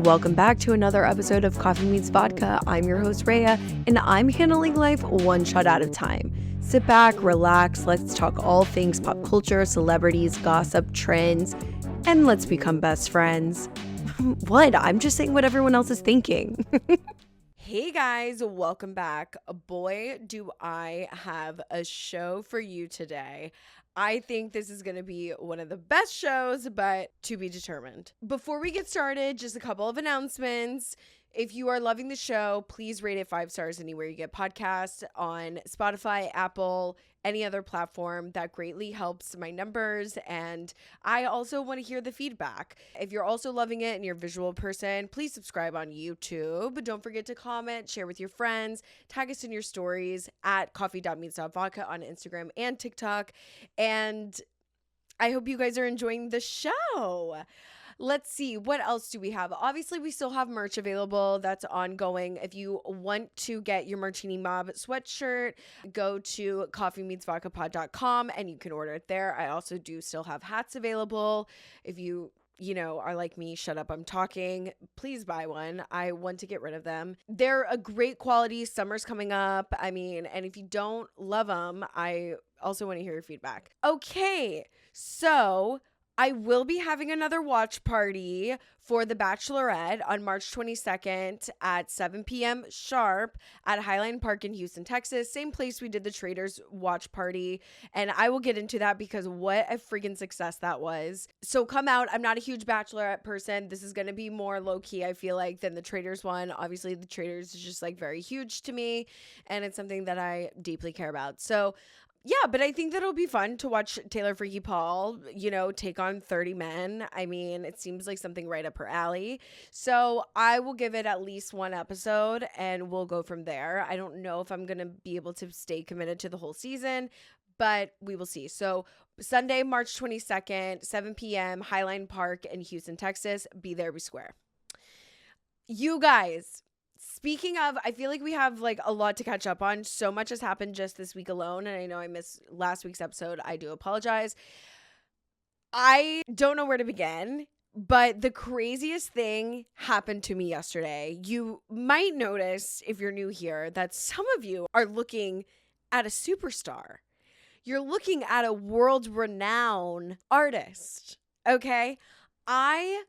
Welcome back to another episode of Coffee Meets Vodka. I'm your host, Rhea, and I'm handling life one shot at a time. Sit back, relax, let's talk all things pop culture, celebrities, gossip, trends, and let's become best friends. What? I'm just saying what everyone else is thinking. Hey guys, welcome back. Boy, do I have a show for you today. I think this is going to be one of the best shows, but to be determined. Before we get started, just a couple of announcements. If you are loving the show, please rate it 5 stars anywhere you get podcasts, on Spotify, Apple, any other platform. That greatly helps my numbers, and I also want to hear the feedback. If you're also loving it and you're a visual person, please subscribe on YouTube. Don't forget to comment, share with your friends, tag us in your stories at coffee.meets.vodka on Instagram and TikTok. And I hope you guys are enjoying the show. Let's see, what else do we have? Obviously, we still have merch available that's ongoing. If you want to get your Martini Mob sweatshirt, go to coffeemeetsvodkapod.com and you can order it there. I also do still have hats available. If you are like me, shut up, I'm talking, please buy one. I want to get rid of them. They're a great quality. Summer's coming up. And if you don't love them, I also want to hear your feedback. Okay, so I will be having another watch party for the Bachelorette on March 22nd at 7 p.m. sharp at Highline Park in Houston, Texas. Same place we did the Traders watch party. And I will get into that because what a freaking success that was. So come out. I'm not a huge Bachelorette person. This is going to be more low-key, I feel like, than the Traders one. Obviously, the Traders is just like very huge to me. And it's something that I deeply care about. So yeah, but I think that it'll be fun to watch Taylor Frankie Paul, take on 30 men. I mean, it seems like something right up her alley. So I will give it at least one episode and we'll go from there. I don't know if I'm going to be able to stay committed to the whole season, but we will see. So Sunday, March 22nd, 7 p.m., Highline Park in Houston, Texas. Be there, be square. You guys, speaking of, I feel like we have like a lot to catch up on. So much has happened just this week alone. And I know I missed last week's episode. I do apologize. I don't know where to begin, but the craziest thing happened to me yesterday. You might notice, if you're new here, that some of you are looking at a superstar. You're looking at a world-renowned artist, okay? I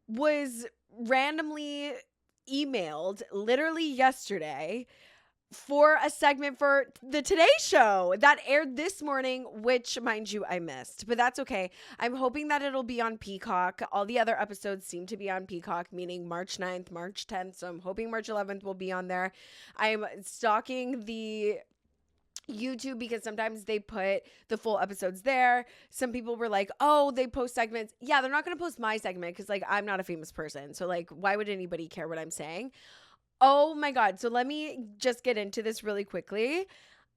was randomly emailed literally yesterday for a segment for the Today Show that aired this morning, which, mind you, I missed, but that's okay. I'm hoping that it'll be on Peacock. All the other episodes seem to be on Peacock, meaning March 9th, March 10th, so I'm hoping March 11th will be on there. I'm stalking the YouTube because sometimes they put the full episodes there. Some people were like, oh, they post segments. Yeah, they're not going to post my segment because like I'm not a famous person. So like, why would anybody care what I'm saying? Oh my God. So let me just get into this really quickly.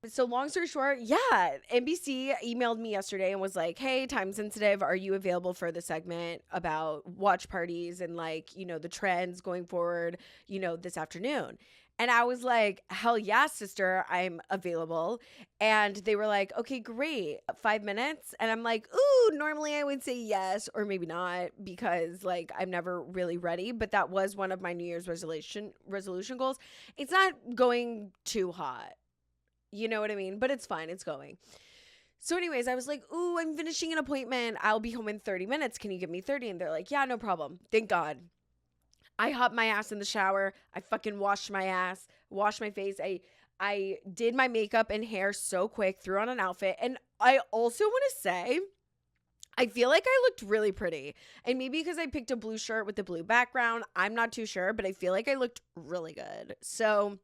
So long story short, yeah, NBC emailed me yesterday and was like, hey, time sensitive, are you available for the segment about watch parties and like, the trends going forward, this afternoon? And I was like, hell yeah, sister, I'm available. And they were like, okay, great. 5 minutes. And I'm like, ooh, normally I would say yes or maybe not because like I'm never really ready. But that was one of my New Year's resolution goals. It's not going too hot. You know what I mean? But it's fine. It's going. So anyways, I was like, ooh, I'm finishing an appointment. I'll be home in 30 minutes. Can you give me 30? And they're like, yeah, no problem. Thank God. I hopped my ass in the shower. I fucking washed my ass, washed my face. I did my makeup and hair so quick, threw on an outfit. And I also want to say, I feel like I looked really pretty. And maybe because I picked a blue shirt with the blue background, I'm not too sure, but I feel like I looked really good. So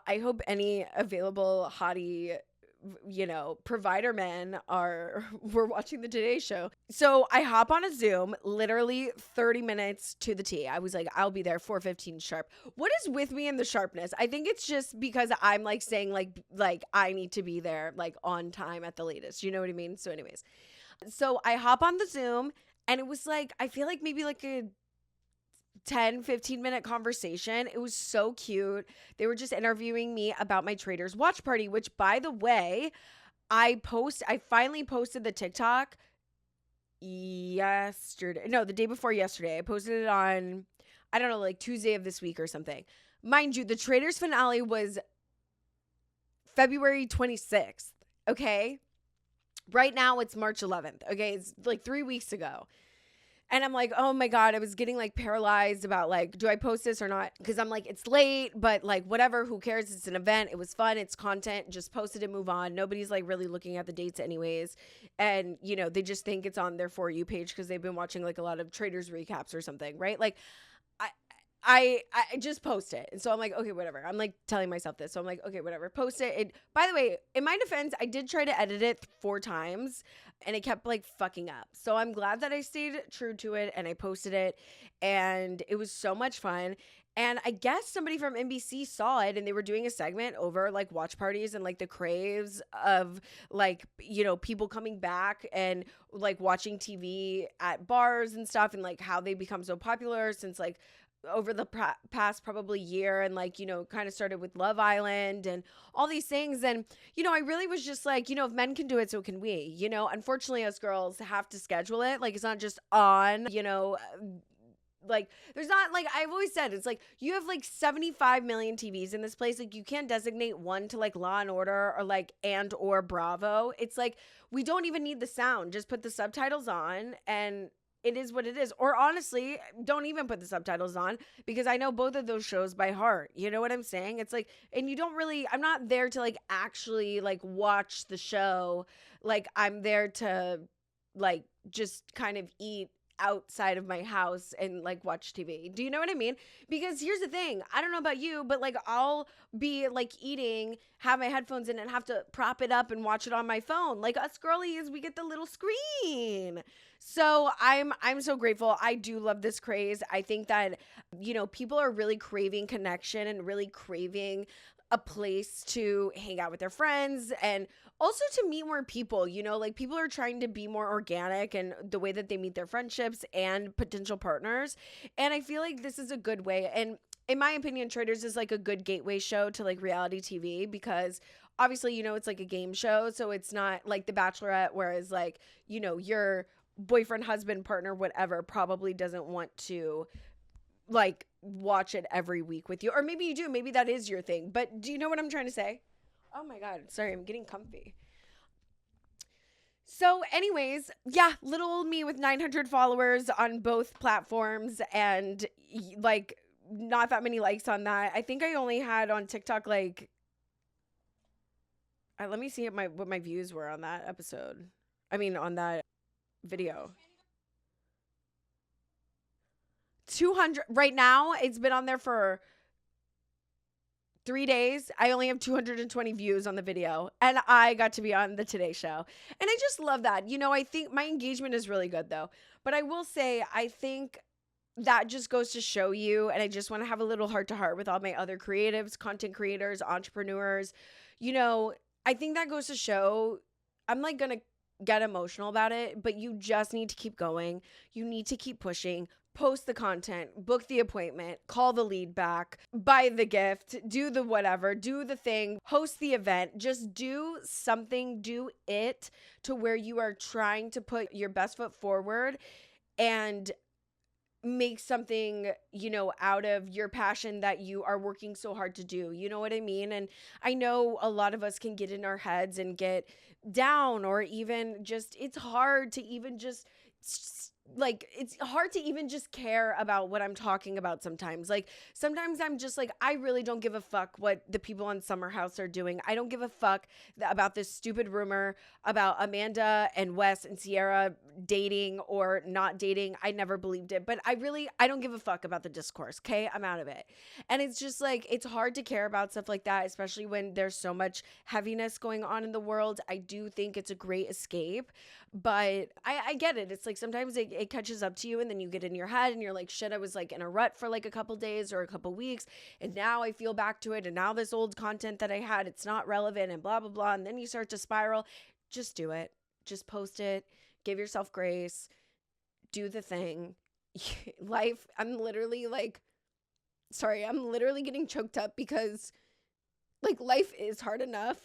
I hope any available hottie provider men we're watching the Today Show. So I hop on a Zoom, literally 30 minutes to the T. I was like, I'll be there 4:15 sharp. What is with me in the sharpness? I think it's just because I'm like saying like I need to be there like on time at the latest. You know what I mean? So anyways, so I hop on the Zoom and it was like, I feel like maybe like a 10-15 minute conversation. It was so cute. They were just interviewing me about my Traders watch party, which by the way, I finally posted the TikTok yesterday. No, the day before yesterday. I posted it on, I don't know, like Tuesday of this week or something. Mind you, the Traitors finale was February 26th. Okay. Right now it's March 11th. Okay. It's like 3 weeks ago. And I'm like, oh my God, I was getting like paralyzed about like, do I post this or not? Because I'm like, it's late, but like, whatever, who cares? It's an event. It was fun. It's content. Just post it and move on. Nobody's like really looking at the dates anyways. And, you know, they just think it's on their For You page because they've been watching like a lot of Traders recaps or something, right? Like, I, I just post it. And so I'm like, okay, whatever. I'm like telling myself this. So I'm like, okay, whatever. Post it. By the way, in my defense, I did try to edit it 4 times and it kept like fucking up. So I'm glad that I stayed true to it and I posted it and it was so much fun. And I guess somebody from NBC saw it and they were doing a segment over like watch parties and like the craves of like, you know, people coming back and like watching TV at bars and stuff and like how they become so popular since like over the past probably year and like, you know, kind of started with Love Island and all these things. And, you know, I really was just like, you know, if men can do it, so can we, you know, unfortunately us girls have to schedule it. Like it's not just on, you know, like there's not like I've always said it's like you have like 75 million TVs in this place, like you can't designate one to like Law and Order or like and or Bravo. It's like we don't even need the sound, just put the subtitles on and it is what it is. Or honestly, don't even put the subtitles on because I know both of those shows by heart. You know what I'm saying? It's like, and you don't really, I'm not there to like actually like watch the show. Like I'm there to like just kind of eat outside of my house and like watch TV. Do you know what I mean? Because here's the thing. I don't know about you, but like I'll be like eating, have my headphones in and have to prop it up and watch it on my phone. Like us girlies, we get the little screen. So I'm so grateful. I do love this craze. I think that, you know, people are really craving connection and really craving a place to hang out with their friends and also to meet more people, you know, like people are trying to be more organic and the way that they meet their friendships and potential partners. And I feel like this is a good way. And in my opinion, Traders is like a good gateway show to like reality TV because obviously, you know, it's like a game show. So it's not like The Bachelorette, whereas like, you know, your boyfriend, husband, partner, whatever, probably doesn't want to like watch it every week with you. Or maybe you do. Maybe that is your thing. But do you know what I'm trying to say? Oh my God. Sorry, I'm getting comfy. So, anyways, yeah, little old me with 900 followers on both platforms and like not that many likes on that. I think I only had on TikTok like let me see what my views were on that episode. I mean, on that video. 200 right now. It's been on there for 3 days. I only have 220 views on the video and I got to be on the Today Show. And I just love that. You know, I think my engagement is really good though. But I will say, I think that just goes to show you, and I just want to have a little heart to heart with all my other creatives, content creators, entrepreneurs. You know, I think that goes to show, I'm like going to get emotional about it, but you just need to keep going. You need to keep pushing. Post the content, book the appointment, call the lead back, buy the gift, do the whatever, do the thing, host the event. Just do something, do it to where you are trying to put your best foot forward and make something, you know, out of your passion that you are working so hard to do. You know what I mean? And I know a lot of us can get in our heads and get down, or even just, it's hard to even just like, it's hard to even just care about what I'm talking about sometimes. Like, sometimes I'm just like, I really don't give a fuck what the people on Summer House are doing. I don't give a fuck about this stupid rumor about Amanda and Wes and Sierra dating or not dating. I never believed it, but I don't give a fuck about the discourse. Okay. I'm out of it. And it's just like, it's hard to care about stuff like that, especially when there's so much heaviness going on in the world. I do think it's a great escape, but I get it. It's like sometimes it catches up to you and then you get in your head and you're like, shit, I was like in a rut for like a couple days or a couple weeks. And now I feel back to it. And now this old content that I had, it's not relevant and blah, blah, blah. And then you start to spiral. Just do it. Just post it. Give yourself grace. Do the thing. Life, I'm literally getting choked up because like life is hard enough.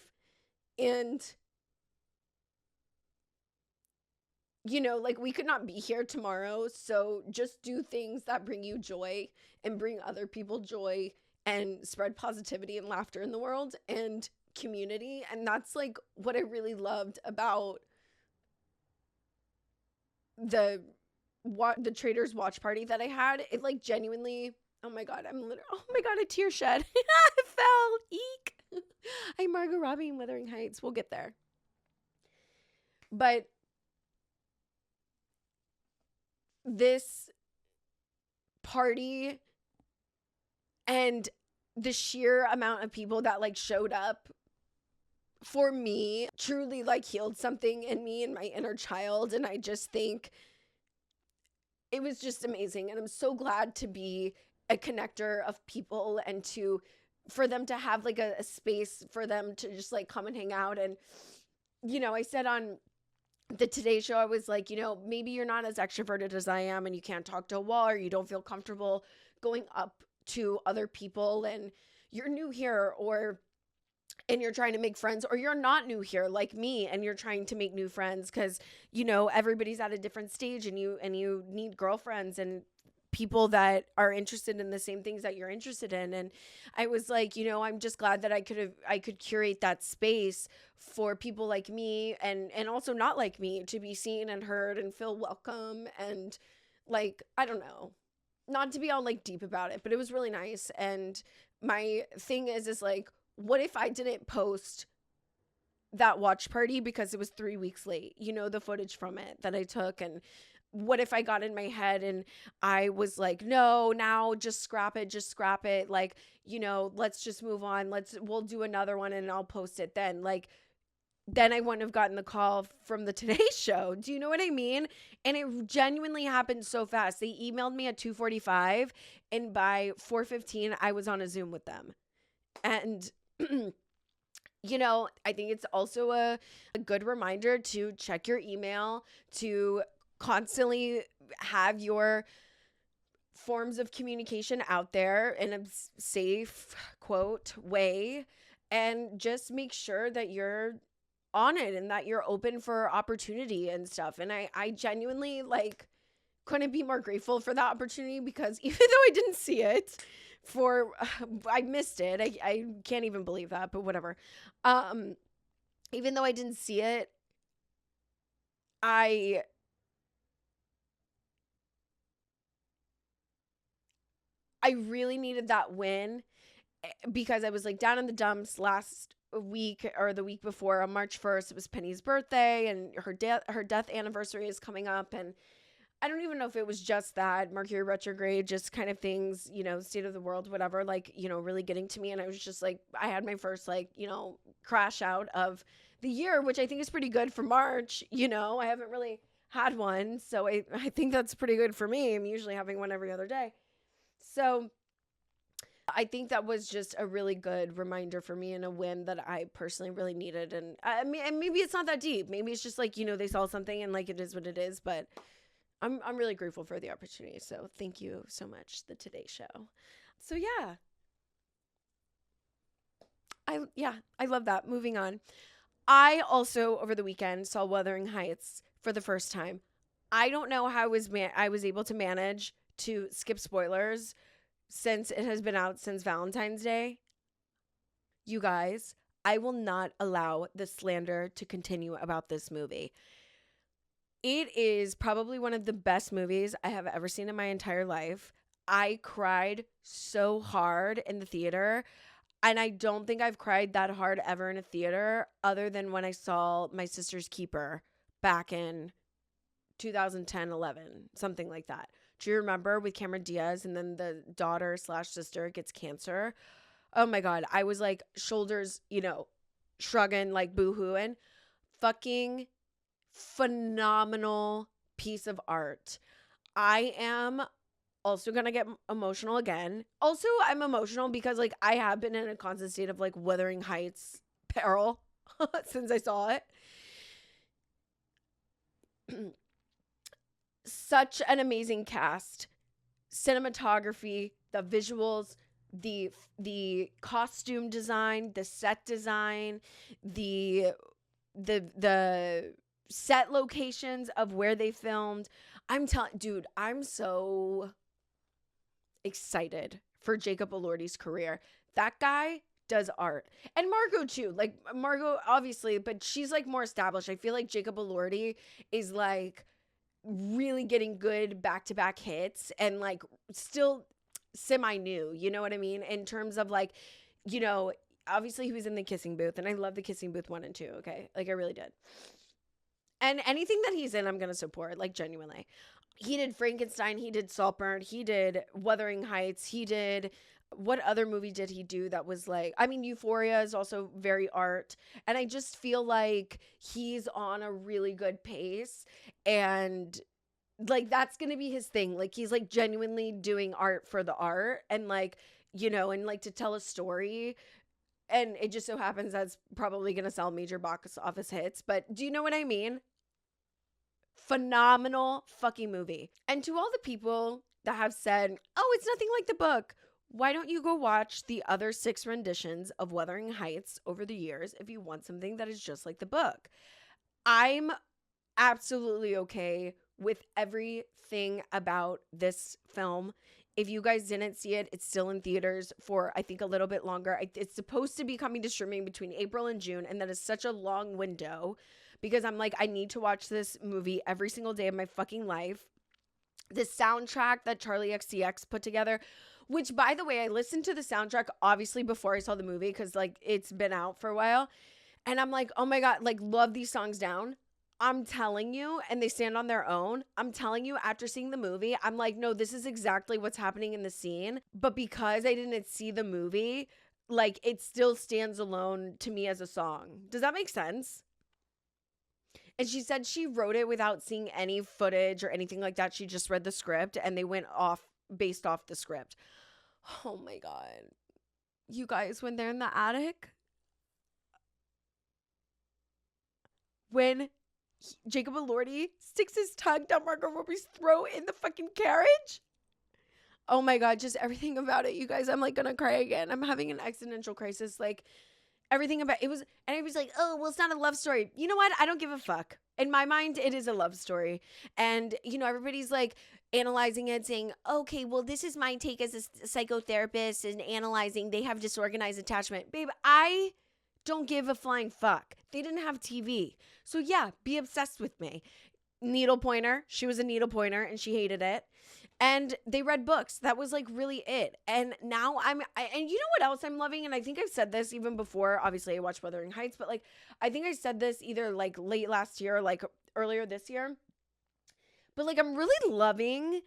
And like we could not be here tomorrow. So just do things that bring you joy and bring other people joy and spread positivity and laughter in the world and community. And that's like what I really loved about the Trader's watch party that I had. It like genuinely, oh my God, a tear shed. I fell. Eek. I'm Margot Robbie in Wuthering Heights. We'll get there. But this party and the sheer amount of people that like showed up for me truly like healed something in me and my inner child. And I just think it was just amazing. And I'm so glad to be a connector of people and for them to have like a space for them to just like come and hang out. And, I said on the Today Show, I was like, maybe you're not as extroverted as I am and you can't talk to a wall or you don't feel comfortable going up to other people and you're new here and you're trying to make friends, or you're not new here like me and you're trying to make new friends because, everybody's at a different stage and you need girlfriends and people that are interested in the same things that you're interested in. And I was like, I'm just glad that I could curate that space for people like me and also not like me to be seen and heard and feel welcome. And like, I don't know, not to be all like deep about it, but it was really nice. And my thing is like, what if I didn't post that watch party because it was 3 weeks late, the footage from it that I took? And what if I got in my head and I was like, no, now just scrap it. Like, let's just move on. We'll do another one and I'll post it then. Like, then I wouldn't have gotten the call from the Today Show. Do you know what I mean? And it genuinely happened so fast. They emailed me at 2:45 and by 4:15, I was on a Zoom with them. And I think it's also a good reminder to check your email, to constantly have your forms of communication out there in a safe, quote, way, and just make sure that you're on it and that you're open for opportunity and stuff. And I genuinely like couldn't be more grateful for that opportunity because even though I didn't see it, I missed it. I can't even believe that, but whatever. Even though I didn't see it, I really needed that win because I was like down in the dumps last week or the week before on March 1st. It was Penny's birthday and her death anniversary is coming up. And I don't even know if it was just that Mercury retrograde, just kind of things, state of the world, whatever, like, really getting to me. And I was just like, I had my first crash out of the year, which I think is pretty good for March. I haven't really had one. So I think that's pretty good for me. I'm usually having one every other day. So I think that was just a really good reminder for me and a win that I personally really needed. And I mean, and maybe it's not that deep. Maybe it's just like, they saw something and like, it is what it is, but I'm really grateful for the opportunity. So thank you so much, the Today Show. So yeah. I love that. Moving on. I also over the weekend saw Wuthering Heights for the first time. I don't know how I was able to manage to skip spoilers since it has been out since Valentine's Day. You guys, I will not allow the slander to continue about this movie. It is probably one of the best movies I have ever seen in my entire life. I cried so hard in the theater, and I don't think I've cried that hard ever in a theater other than when I saw My Sister's Keeper back in 2010-11, something like that. Do you remember with Cameron Diaz and then the daughter/sister gets cancer? Oh my God. I was like shoulders, shrugging, like boo-hooing. Fucking phenomenal piece of art. I am also gonna get emotional again. Also, I'm emotional because like I have been in a constant state of like Wuthering Heights peril since I saw it. Such an amazing cast, cinematography, the visuals, the costume design, the set design, the set locations of where they filmed. I'm telling, dude, I'm so excited for Jacob Elordi's career. That guy does art. And Margot too. Like Margot obviously, but she's like more established. I feel like Jacob Elordi is like really getting good back-to-back hits and like still semi-new, you know what I mean? In terms of like, you know, obviously he was in The Kissing Booth and I love The Kissing Booth 1 and 2, okay? Like I really did. And anything that he's in, I'm going to support, like genuinely. He did Frankenstein, he did Saltburn, he did Wuthering Heights, he did, what other movie did he do that was like, I mean, Euphoria is also very art. And I just feel like he's on a really good pace. And like, that's going to be his thing. Like, he's like genuinely doing art for the art and like, you know, and like to tell a story. And it just so happens that's probably going to sell major box office hits. But do you know what I mean? Phenomenal fucking movie. And to all the people that have said, oh, it's nothing like the book, why don't you go watch the other 6 renditions of Wuthering Heights over the years if you want something that is just like the book? I'm absolutely okay with everything about this film. If you guys didn't see it, it's still in theaters for, I think, a little bit longer. It's supposed to be coming to streaming between April and June, and that is such a long window because I'm like, I need to watch this movie every single day of my fucking life. The soundtrack that Charlie XCX put together, which, by the way, I listened to the soundtrack, obviously, before I saw the movie because, like, it's been out for a while. And I'm like, oh, my God, like, love these songs down. I'm telling you, and they stand on their own. I'm telling you, after seeing the movie, I'm like, no, this is exactly what's happening in the scene. But because I didn't see the movie, like, it still stands alone to me as a song. Does that make sense? And she said she wrote it without seeing any footage or anything like that. She just read the script and they went off based off the script. Oh my God. You guys, when they're in the attic, when Jacob Elordi sticks his tongue down Margot Robbie's throat in the fucking carriage. Oh my God, just everything about it, you guys. I'm like gonna cry again. I'm having an existential crisis. Like everything about it was, and I was like, oh, well, it's not a love story. You know what? I don't give a fuck. In my mind, it is a love story. And, you know, everybody's like analyzing it, saying, okay, well, this is my take as a psychotherapist and analyzing. They have disorganized attachment. Babe, I don't give a flying fuck. They didn't have TV. So yeah, be obsessed with me. Needle pointer. She was a needle pointer and she hated it. And they read books. That was like really it. And now and you know what else I'm loving? And I think I've said this even before. Obviously I watched Wuthering Heights, but like, I think I said this either like late last year or like earlier this year. But like, I'm really loving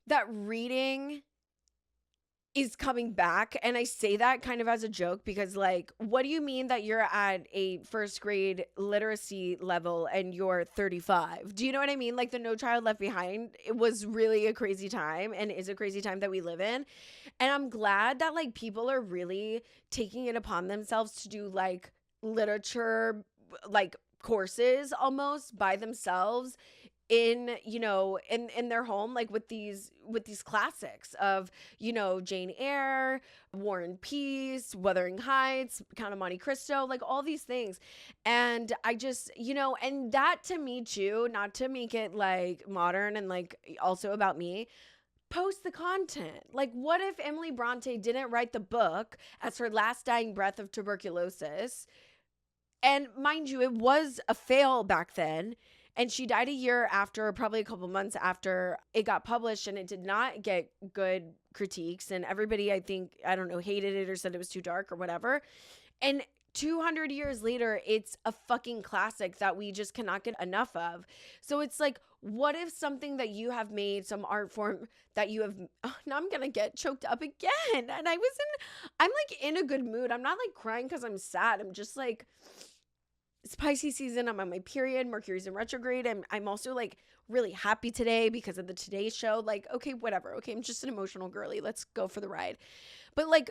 that reading is coming back. And I say that kind of as a joke because like, what do you mean that you're at a first grade literacy level and you're 35? Do you know what I mean? Like the No Child Left Behind, it was really a crazy time and is a crazy time that we live in. And I'm glad that like people are really taking it upon themselves to do like literature, like courses almost by themselves in, you know, in their home, like with these classics of, you know, Jane Eyre, War and Peace, Wuthering Heights, Count of Monte Cristo, like all these things. And I just, you know, and that to me too, not to make it like modern and like also about me, post the content. Like what if Emily Bronte didn't write the book as her last dying breath of tuberculosis? And mind you, it was a fail back then. And she died a year after, probably a couple months after it got published, and it did not get good critiques. And everybody, I think, I don't know, hated it or said it was too dark or whatever. And 200 years later, it's a fucking classic that we just cannot get enough of. So it's like, what if something that you have made, some art form that you have, oh, now I'm going to get choked up again. And I'm like in a good mood. I'm not like crying because I'm sad. I'm just like, it's Pisces season. I'm on my period. Mercury's in retrograde. And I'm also like really happy today because of the Today Show. Like, okay, whatever. Okay, I'm just an emotional girly. Let's go for the ride. But like,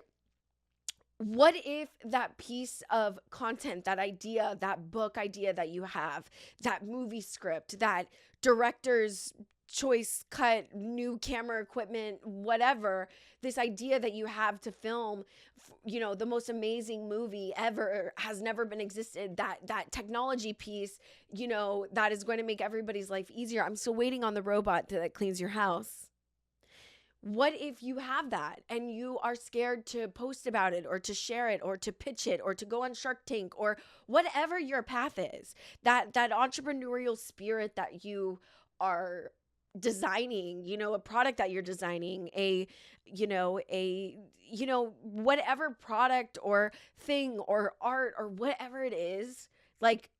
what if that piece of content, that idea, that book idea that you have, that movie script, that director's choice cut, new camera equipment, whatever, this idea that you have to film, the most amazing movie ever has never been existed, that technology piece, that is going to make everybody's life easier. I'm still waiting on the robot that cleans your house. What if you have that and you are scared to post about it or to share it or to pitch it or to go on Shark Tank or whatever your path is, that entrepreneurial spirit that you are designing, a product that you're designing, whatever product or thing or art or whatever it is, like,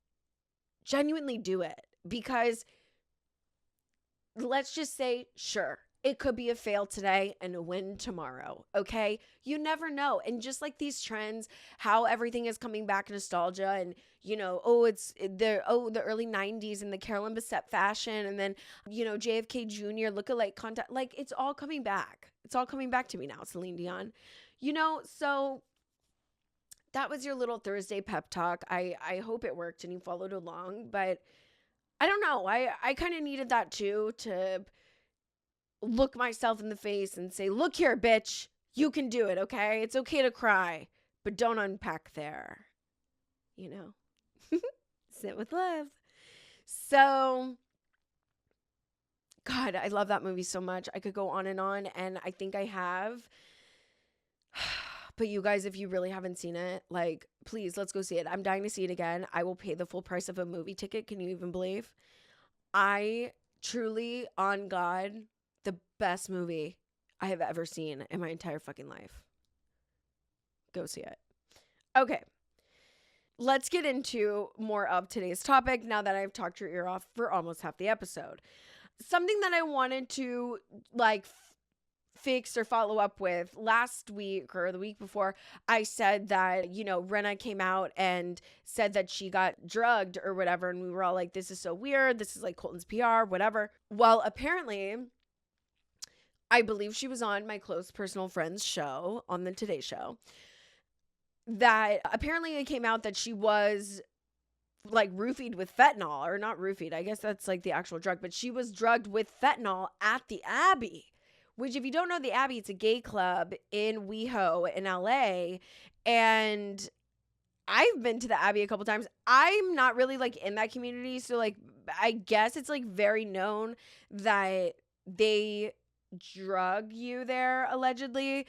genuinely do it. Because let's just say, sure, it could be a fail today and a win tomorrow, okay? You never know. And just like these trends, how everything is coming back, nostalgia, and, the early 90s and the Carolyn Bessette fashion, and then, JFK Jr., lookalike content, like, it's all coming back. It's all coming back to me now, Celine Dion. So that was your little Thursday pep talk. I hope it worked and you followed along, but I don't know. I kind of needed that too, to look myself in the face and say, look here, bitch, you can do it, okay? It's okay to cry, but don't unpack there, sit with love. So, God, I love that movie so much. I could go on, and I think I have. But you guys, if you really haven't seen it, like, please, let's go see it. I'm dying to see it again. I will pay the full price of a movie ticket. Can you even believe? I truly, on God, the best movie I have ever seen in my entire fucking life. Go see it. Okay. Let's get into more of today's topic now that I've talked your ear off for almost half the episode. Something that I wanted to fix or follow up with last week or the week before, I said that, Rinna came out and said that she got drugged or whatever. And we were all like, this is so weird. This is like Colton's PR, whatever. Well, apparently, I believe she was on my close personal friend's show on the Today Show, that apparently it came out that she was like roofied with fentanyl, or not roofied. I guess that's like the actual drug, but she was drugged with fentanyl at the Abbey, which, if you don't know the Abbey, it's a gay club in WeHo in LA. And I've been to the Abbey a couple times. I'm not really like in that community. So like, I guess it's like very known that they drug you there, allegedly.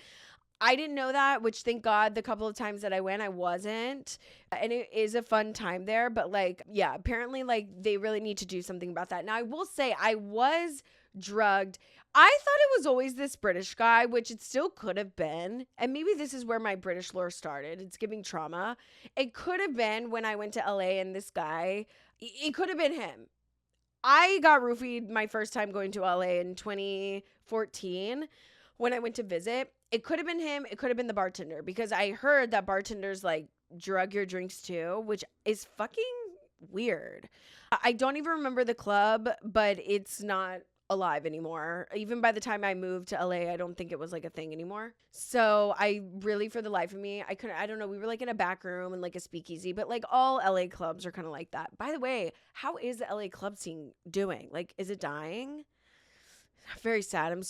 I didn't know that, which, thank God, the couple of times that I went, I wasn't. And it is a fun time there. But like, yeah, apparently like they really need to do something about that. Now, I will say I was drugged. I thought it was always this British guy, which it still could have been. And maybe this is where my British lore started. It's giving trauma. It could have been when I went to LA and this guy, it could have been him. I got roofied my first time going to LA in 2014 when I went to visit. It could have been him. It could have been the bartender, because I heard that bartenders like drug your drinks too, which is fucking weird. I don't even remember the club, but it's not alive anymore. Even by the time I moved to LA, I don't think it was like a thing anymore. So I really, for the life of me, I don't know. We were like in a back room and like a speakeasy, but like all LA clubs are kind of like that. By the way, how is the LA club scene doing? Like, is it dying? Very sad. I'm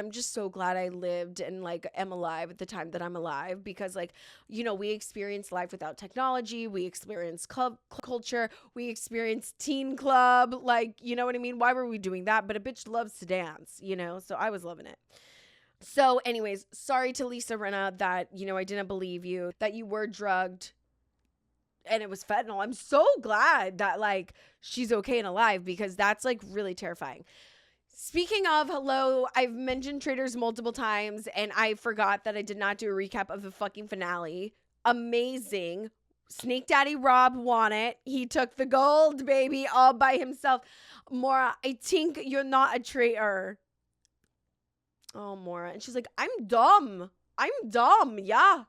just so glad I lived and like am alive at the time that I'm alive, because like, we experience life without technology. We experience club culture. We experience teen club. Like, you know what I mean? Why were we doing that? But a bitch loves to dance, so I was loving it. So anyways, sorry to Lisa Rinna that, I didn't believe you, that you were drugged and it was fentanyl. I'm so glad that like she's okay and alive, because that's like really terrifying. Speaking of, hello, I've mentioned Traitors multiple times, and I forgot that I did not do a recap of the fucking finale. Amazing. Snake Daddy Rob won it. He took the gold, baby, all by himself. Maura, I think you're not a traitor. Oh, Maura. And she's like, I'm dumb. Yeah.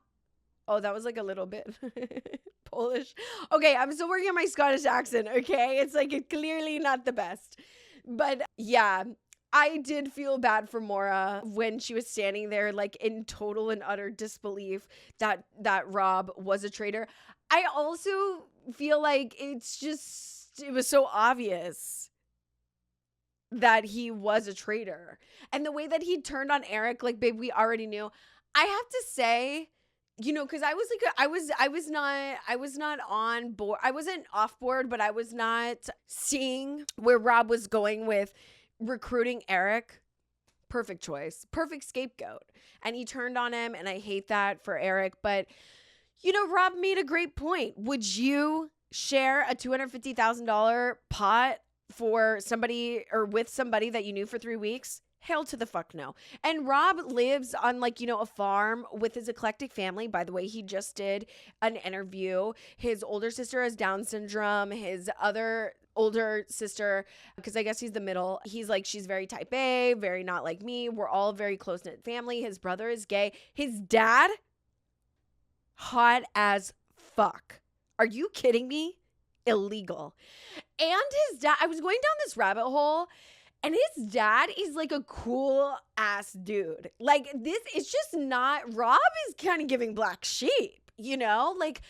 Oh, that was like a little bit Polish. Okay, I'm still working on my Scottish accent, okay? It's like clearly not the best. But yeah, I did feel bad for Maura when she was standing there like in total and utter disbelief that Rob was a traitor. I also feel like it was so obvious. that he was a traitor. And the way that he turned on Eric, like, babe, we already knew. I have to say, you know, because I was like, I was not on board. I wasn't off board, but I was not seeing where Rob was going with recruiting Eric. Perfect choice, perfect scapegoat. And he turned on him, and I hate that for Eric. But, you know, Rob made a great point. Would you share a $250,000 pot for somebody or with somebody that you knew for 3 weeks? Hell to the fuck no. And Rob lives on, like, you know, a farm with his eclectic family. By the way, he just did an interview. His older sister has Down syndrome. His other older sister, because I guess he's the middle, he's like, she's very type A, very not like me. We're all very close-knit family. His brother is gay. His dad, hot as fuck. Are you kidding me? Illegal. And his dad, I was going down this rabbit hole, and his dad is like a cool ass dude. Like, this is just not, Rob is kind of giving black sheep, you know? Like,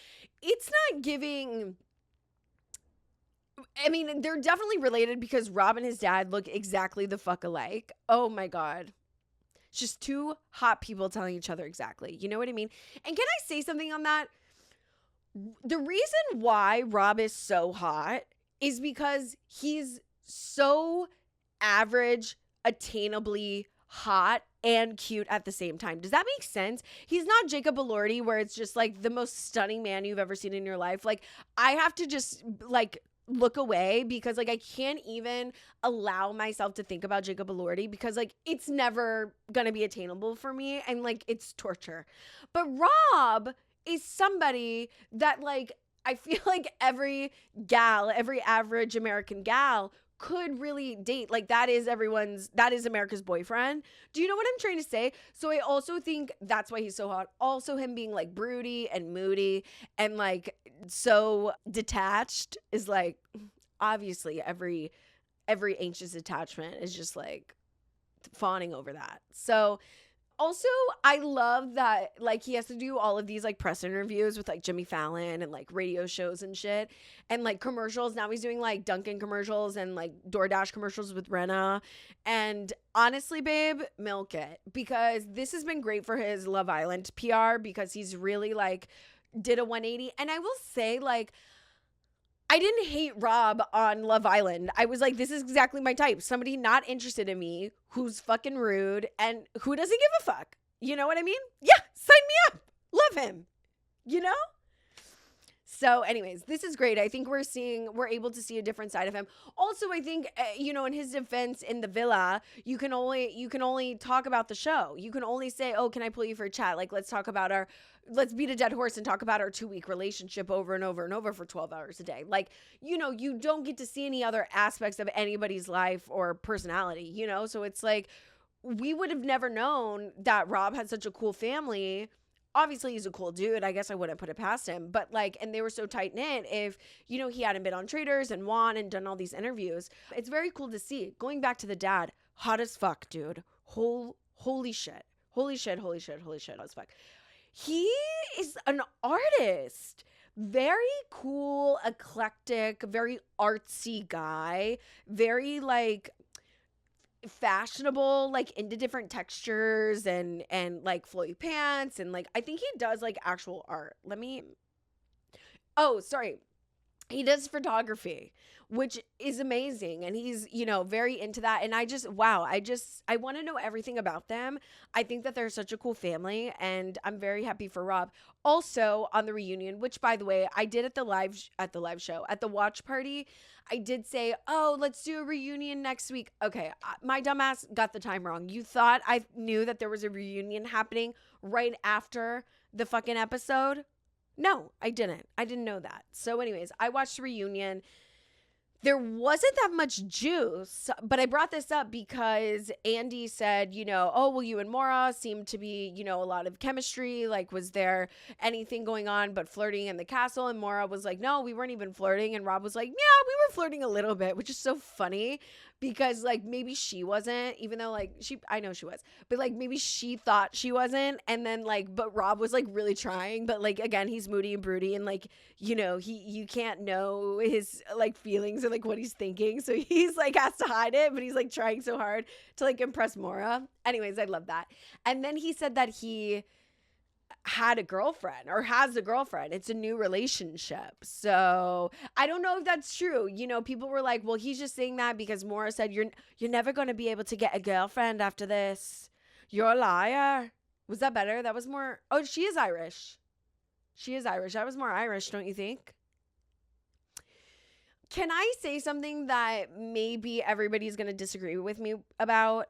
it's not giving, I mean, they're definitely related because Rob and his dad look exactly the fuck alike. Oh my God. It's just two hot people telling each other exactly. You know what I mean? And can I say something on that? The reason why Rob is so hot is because he's so average, attainably hot and cute at the same time. Does that make sense? He's not Jacob Elordi, where it's just like the most stunning man you've ever seen in your life. Like, I have to just like look away because like I can't even allow myself to think about Jacob Elordi because like it's never gonna be attainable for me and like it's torture. But Rob is somebody that like I feel like every average American gal could really date. Like, that is America's boyfriend. Do you know what I'm trying to say? So I also think that's why he's so hot. Also him being like broody and moody and like so detached is like, obviously every anxious attachment is just like fawning over that. So also, I love that, like, he has to do all of these, like, press interviews with, like, Jimmy Fallon and, like, radio shows and shit. And, like, commercials. Now he's doing, like, Dunkin' commercials and, like, DoorDash commercials with Rinna. And honestly, babe, milk it. Because this has been great for his Love Island PR because he's really, like, did a 180. And I will say, like, I didn't hate Rob on Love Island. I was like, this is exactly my type. Somebody not interested in me, who's fucking rude, and who doesn't give a fuck. You know what I mean? Yeah, sign me up. Love him. You know? So anyways, this is great. I think we're able to see a different side of him. Also, I think, you know, in his defense in the villa, you can only talk about the show. You can only say, oh, can I pull you for a chat? Like, let's beat a dead horse and talk about our 2-week relationship over and over and over for 12 hours a day. Like, you know, you don't get to see any other aspects of anybody's life or personality, you know? So it's like, we would have never known that Rob had such a cool family. Obviously, he's a cool dude. I guess I wouldn't put it past him. But like, and they were so tight knit if, you know, he hadn't been on Traders and won and done all these interviews. It's very cool to see. Going back to the dad, hot as fuck, dude. Holy shit. Holy shit as fuck. He is an artist. Very cool, eclectic, very artsy guy. Very like fashionable, like into different textures and like flowy pants. And like, I think he does like actual art. He does photography, which is amazing. And he's, you know, very into that. And I want to know everything about them. I think that they're such a cool family and I'm very happy for Rob. Also on the reunion, which by the way, I did at the watch party, I did say, oh, let's do a reunion next week. Okay. My dumbass got the time wrong. You thought I knew that there was a reunion happening right after the fucking episode? No, I didn't. I didn't know that. So anyways, I watched the reunion. There wasn't that much juice, but I brought this up because Andy said, you know, oh, well, you and Maura seemed to be, you know, a lot of chemistry. Like, was there anything going on but flirting in the castle? And Maura was like, no, we weren't even flirting. And Rob was like, yeah, we were flirting a little bit, which is so funny because like maybe she wasn't, even though like I know she was, but like maybe she thought she wasn't. And then like, but Rob was like really trying, but like, again, he's moody and broody and like, you know, you can't know his like feelings or like what he's thinking. So he's like has to hide it, but he's like trying so hard to like impress Maura. Anyways, I love that. And then he said that he had a girlfriend or has a girlfriend. It's a new relationship. So I don't know if that's true. You know, people were like, well, he's just saying that because Maura said you're never going to be able to get a girlfriend after this. You're a liar. Was that better? That was more. Oh, she is Irish. She is Irish. That was more Irish, don't you think? Can I say something that maybe everybody's going to disagree with me about?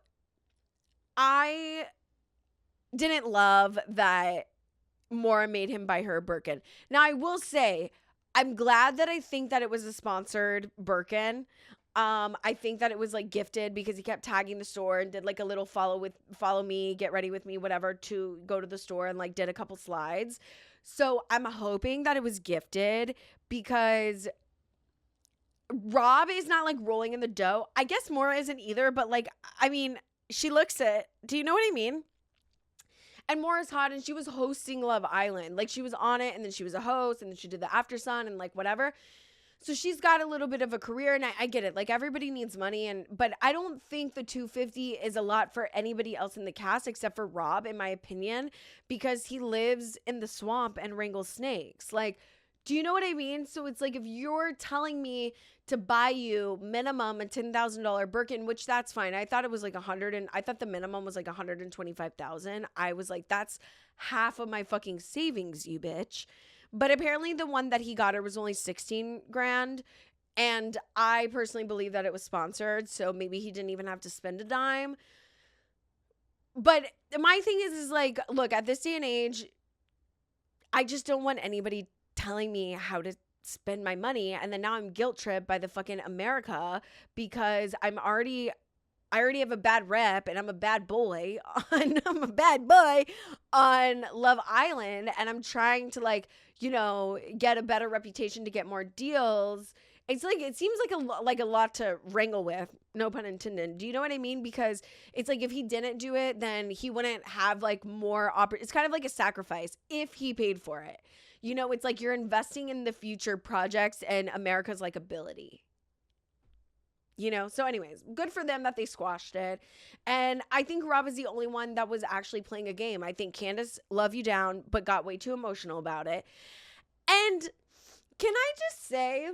I didn't love that Maura made him buy her a Birkin. Now, I will say, I'm glad that I think that it was a sponsored Birkin. I think that it was like gifted because he kept tagging the store and did like a little follow me, get ready with me, whatever, to go to the store and like did a couple slides. So I'm hoping that it was gifted because Rob is not like rolling in the dough. I guess Maura isn't either, but like, I mean, she looks it. Do you know what I mean? And Maura's hot and she was hosting Love Island. Like she was on it and then she was a host and then she did the After Sun and like whatever. So she's got a little bit of a career and I get it. Like everybody needs money but I don't think the $250 is a lot for anybody else in the cast except for Rob, in my opinion, because he lives in the swamp and wrangles snakes. Like, do you know what I mean? So it's like if you're telling me to buy you minimum a $10,000 Birkin, which that's fine. I thought it was like I thought the minimum was like $125,000. I was like, that's half of my fucking savings, you bitch. But apparently the one that he got her was only 16 grand. And I personally believe that it was sponsored. So maybe he didn't even have to spend a dime. But my thing is like, look, at this day and age, I just don't want anybody telling me how to spend my money. And then now I'm guilt tripped by the fucking America because I already have a bad rep and I'm a bad boy on Love Island. And I'm trying to like, you know, get a better reputation to get more deals. It's like, it seems like a lot to wrangle with, no pun intended. Do you know what I mean? Because it's like, if he didn't do it, then he wouldn't have like more, it's kind of like a sacrifice if he paid for it. You know, it's like you're investing in the future projects and America's like ability. You know, so anyways, good for them that they squashed it. And I think Rob is the only one that was actually playing a game. I think Candace love you down, but got way too emotional about it. And can I just say,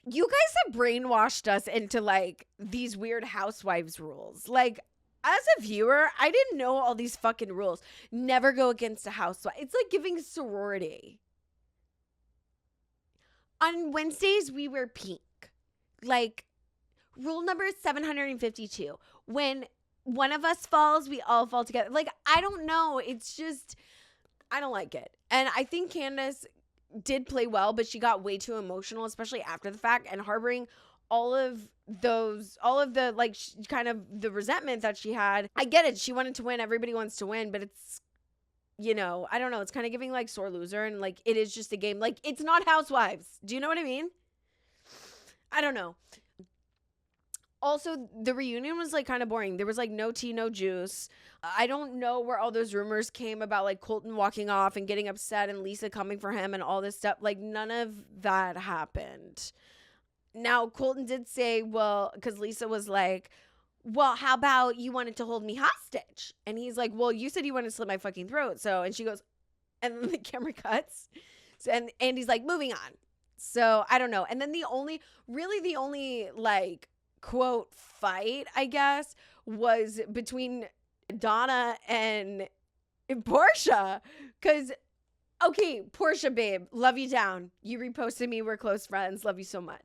you guys have brainwashed us into like these weird housewives rules. Like, as a viewer, I didn't know all these fucking rules. Never go against a housewife. It's like giving sorority. On Wednesdays, we wear pink. Like, rule number 752. When one of us falls, we all fall together. Like, I don't know. It's just, I don't like it. And I think Candace did play well, but she got way too emotional, especially after the fact, and harboring all of the like kind of the resentment that she had. I get it. She wanted to win. Everybody wants to win, but it's, you know, I don't know. It's kind of giving like sore loser, and like it is just a game. Like, it's not Housewives. Do you know what I mean? I don't know. Also, the reunion was like kind of boring. There was like no tea, no juice. I don't know where all those rumors came about like Colton walking off and getting upset and Lisa coming for him and all this stuff. Like, none of that happened. Now, Colton did say, well, because Lisa was like, well, how about you wanted to hold me hostage? And he's like, well, you said you wanted to slit my fucking throat. So, and she goes, and then the camera cuts. So, and Andy's like, moving on. So, I don't know. And then the only like, quote, fight, I guess, was between Donna and Portia. Because, okay, Portia, babe, love you down. You reposted me. We're close friends. Love you so much.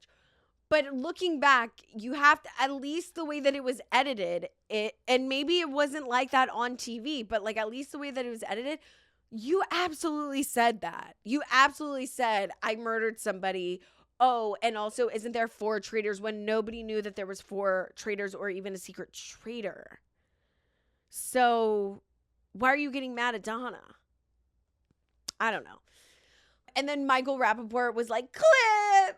But looking back, you have to, at least the way that it was edited, and maybe it wasn't like that on TV, but like at least the way that it was edited, you absolutely said that. You absolutely said, I murdered somebody. Oh, and also, isn't there 4 traitors when nobody knew that there was 4 traitors or even a secret traitor? So why are you getting mad at Donna? I don't know. And then Michael Rappaport was like, clip.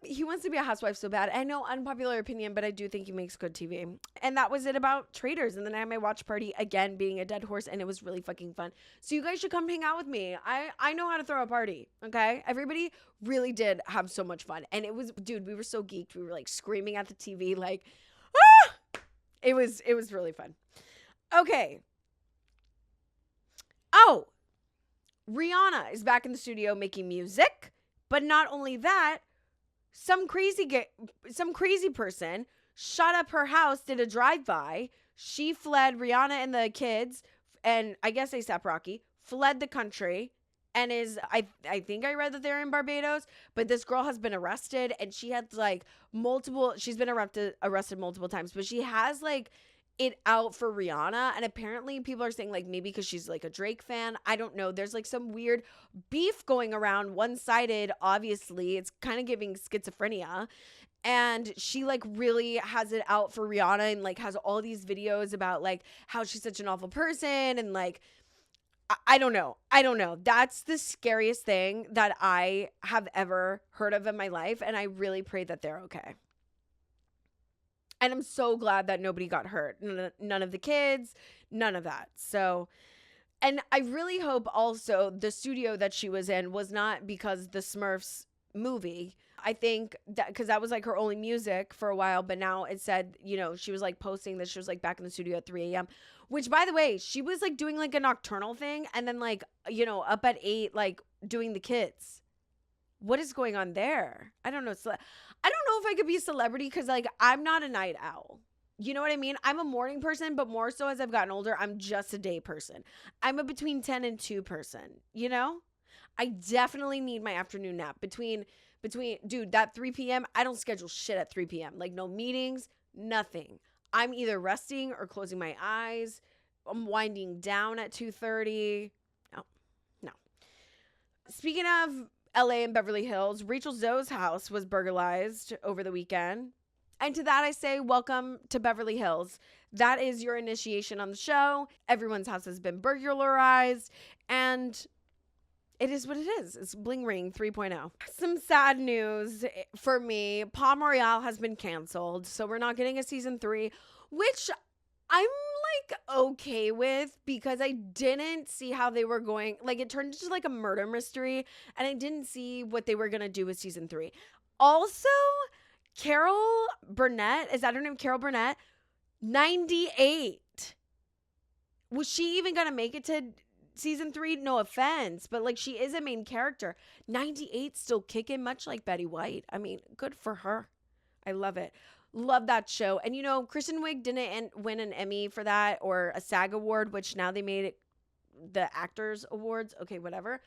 He wants to be a housewife so bad. I know, unpopular opinion, but I do think he makes good TV. And that was it about Traitors. And then I had my watch party again, being a dead horse, and it was really fucking fun. So you guys should come hang out with me. I know how to throw a party, okay? Everybody really did have so much fun. And it was, dude, we were so geeked. We were like screaming at the TV, like, ah! It was really fun. Okay. Oh, Rihanna is back in the studio making music. But not only that, some crazy person shot up her house, did a drive-by. She fled, Rihanna and the kids, and I guess A$AP Rocky, fled the country and is, I think I read that they're in Barbados, but this girl has been arrested, and she had like she's been arrested multiple times, but she has like it out for Rihanna, and apparently people are saying like maybe because she's like a Drake fan. I don't know. There's like some weird beef going around, one-sided. Obviously, it's kind of giving schizophrenia, and she like really has it out for Rihanna and like has all these videos about like how she's such an awful person, and like I don't know. That's the scariest thing that I have ever heard of in my life, and I really pray that they're okay. And I'm so glad that nobody got hurt. None of the kids, none of that. So, and I really hope also the studio that she was in was not because the Smurfs movie. I think that because that was like her only music for a while, but now it said, you know, she was like posting that she was like back in the studio at 3 a.m., which by the way, she was like doing like a nocturnal thing and then like, you know, up at 8, like doing the kids. What is going on there? I don't know. I don't know if I could be a celebrity because, like, I'm not a night owl. You know what I mean? I'm a morning person, but more so as I've gotten older, I'm just a day person. I'm a between 10 and 2 person, you know? I definitely need my afternoon nap. Between, dude, that 3 p.m., I don't schedule shit at 3 p.m. Like, no meetings, nothing. I'm either resting or closing my eyes. I'm winding down at 2:30. No. Speaking of LA and Beverly Hills, Rachel Zoe's house was burglarized over the weekend. And to that I say, welcome to Beverly Hills. That is your initiation on the show. Everyone's house has been burglarized, and it is what it is. It's Bling Ring 3.0. Some sad news for me. Palm Royale has been canceled, so we're not getting a season 3, which I'm like okay with because I didn't see how they were going. Like, it turned into like a murder mystery, and I didn't see what they were going to do with season 3. Also, Carol Burnett, is that her name? Carol Burnett, 98. Was she even going to make it to season 3? No offense, but like she is a main character. 98, still kicking, much like Betty White. I mean, good for her. I love it. Love that show. And you know, Kristen Wiig didn't win an Emmy for that or a SAG award, which now they made it the Actors Awards. Okay, whatever.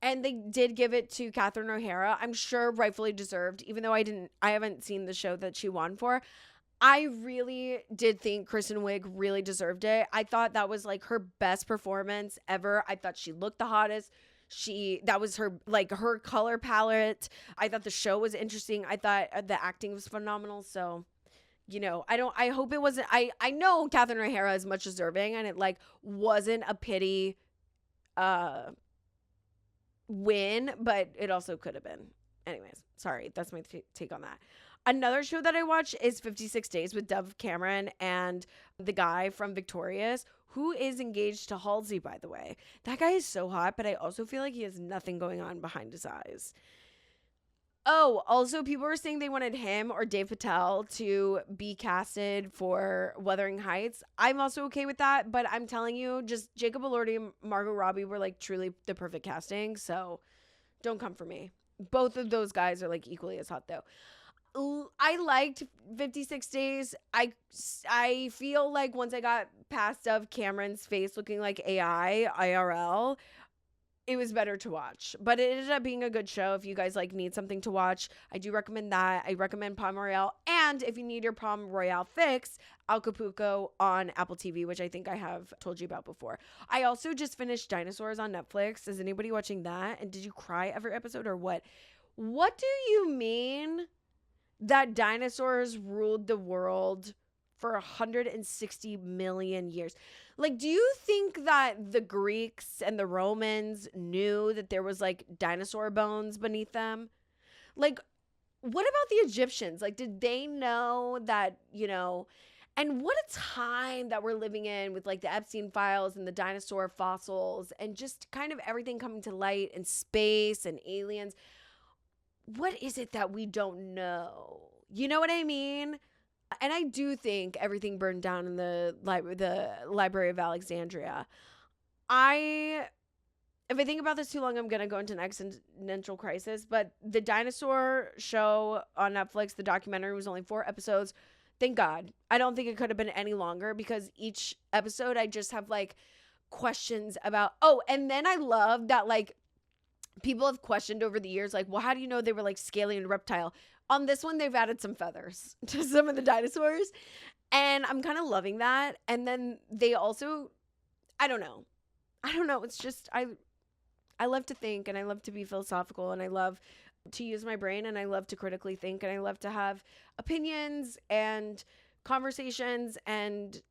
And they did give it to Catherine O'Hara. I'm sure rightfully deserved, even though I haven't seen the show that she won for. I really did think Kristen Wiig really deserved it. I thought that was like her best performance ever. I thought she looked the hottest. That was her, like her color palette. I thought the show was interesting. I thought the acting was phenomenal. So, you know, I hope it wasn't, I know Catherine O'Hara is much deserving, and it like wasn't a pity, win, but it also could have been. Anyways, sorry. That's my take on that. Another show that I watch is 56 Days with Dove Cameron and the guy from Victorious, who is engaged to Halsey, by the way. That guy is so hot, but I also feel like he has nothing going on behind his eyes. Oh, also people were saying they wanted him or Dave Patel to be casted for Wuthering Heights. I'm also okay with that, but I'm telling you, just Jacob Elordi and Margot Robbie were like truly the perfect casting, so don't come for me. Both of those guys are like equally as hot though. I liked 56 Days. I feel like once I got past Dove Cameron's face looking like AI, IRL, it was better to watch. But it ended up being a good show. If you guys like need something to watch, I do recommend that. I recommend Palm Royale. And if you need your Palm Royale fix, Acapulco on Apple TV, which I think I have told you about before. I also just finished Dinosaurs on Netflix. Is anybody watching that? And did you cry every episode or what? What do you mean that dinosaurs ruled the world for 160 million years? Like, do you think that the Greeks and the Romans knew that there was like dinosaur bones beneath them? Like, what about the Egyptians? Like, did they know that, and what a time that we're living in with like the Epstein files and the dinosaur fossils and just kind of everything coming to light and space and aliens. What is it that we don't know? You know what I mean? And I do think everything burned down in the Library of Alexandria. If I think about this too long, I'm going to go into an existential crisis. But the dinosaur show on Netflix, the documentary, was only 4 episodes. Thank God. I don't think it could have been any longer because each episode I just have like questions about. Oh, and then I love that like people have questioned over the years, like, well, how do you know they were like scaly and reptile? On this one, they've added some feathers to some of the dinosaurs. And I'm kind of loving that. And then they also, I don't know. It's just, I love to think and I love to be philosophical and I love to use my brain and I love to critically think and I love to have opinions and conversations and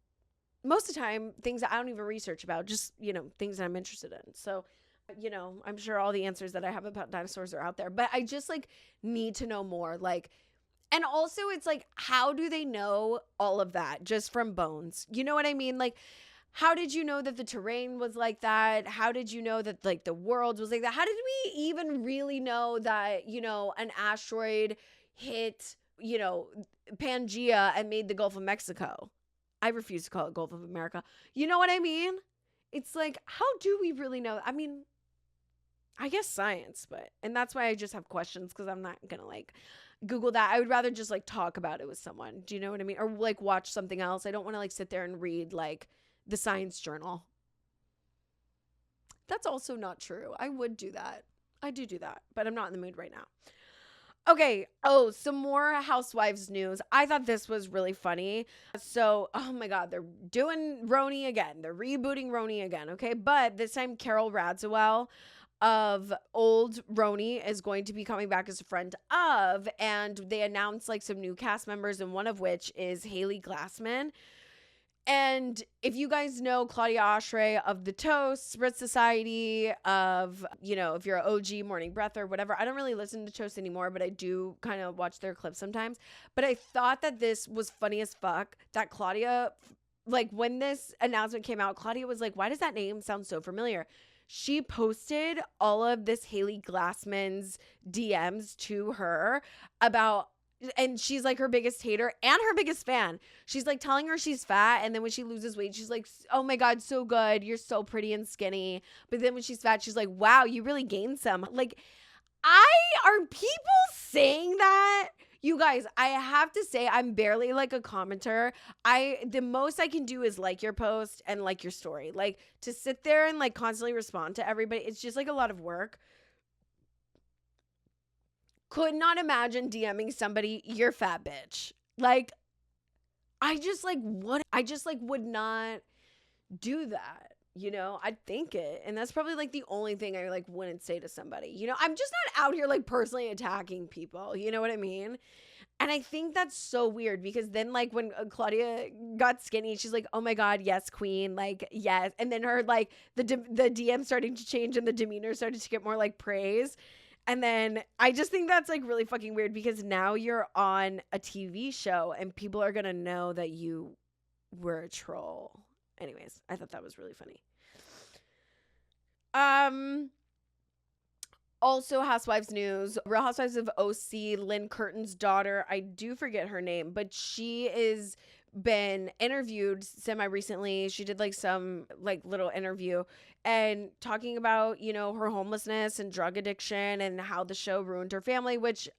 most of the time things that I don't even research about, just, things that I'm interested in. So, I'm sure all the answers that I have about dinosaurs are out there, but I just like need to know more. Like, and also it's like, how do they know all of that just from bones? You know what I mean? Like, how did you know that the terrain was like that? How did you know that like the world was like that? How did we even really know that, an asteroid hit, Pangea and made the Gulf of Mexico? I refuse to call it Gulf of America. You know what I mean? It's like, how do we really know? I mean, I guess science, and that's why I just have questions because I'm not going to like Google that. I would rather just like talk about it with someone. Do you know what I mean? Or like watch something else. I don't want to like sit there and read like the Science Journal. That's also not true. I would do that. I do that, but I'm not in the mood right now. Okay. Oh, some more Housewives news. I thought this was really funny. So, oh my God, they're doing Roni again. They're rebooting Roni again. Okay. But this time, Carol Radziwill of old Roni is going to be coming back as a friend of, and they announced like some new cast members, and one of which is Haley Glassman. And if you guys know Claudia Oshry of The Toast, Spritz Society, of, if you're an OG Morning Breath or whatever, I don't really listen to Toast anymore, but I do kind of watch their clips sometimes. But I thought that this was funny as fuck, that Claudia, like when this announcement came out, Claudia was like, why does that name sound so familiar? She posted all of this Haley Glassman's DMs to her about, and she's like her biggest hater and her biggest fan. She's like telling her she's fat. And then when she loses weight, she's like, oh my God, so good. You're so pretty and skinny. But then when she's fat, she's like, wow, you really gained some. Like, are people saying that? You guys, I have to say, I'm barely like a commenter. The most I can do is like your post and like your story. Like, to sit there and like constantly respond to everybody, it's just like a lot of work. Could not imagine DMing somebody, you're fat bitch. Like, I just would not do that. I'd think it. And that's probably like the only thing I like wouldn't say to somebody. I'm just not out here like personally attacking people. You know what I mean? And I think that's so weird because then like when Claudia got skinny, she's like, oh my God, yes, queen. Like, yes. And then her like the DM starting to change and the demeanor started to get more like praise. And then I just think that's like really fucking weird because now you're on a TV show and people are going to know that you were a troll. Anyways, I thought that was really funny. Also, Housewives news. Real Housewives of OC, Lynn Curtin's daughter. I do forget her name, but she is been interviewed semi-recently. She did like some like little interview and talking about, her homelessness and drug addiction and how the show ruined her family, which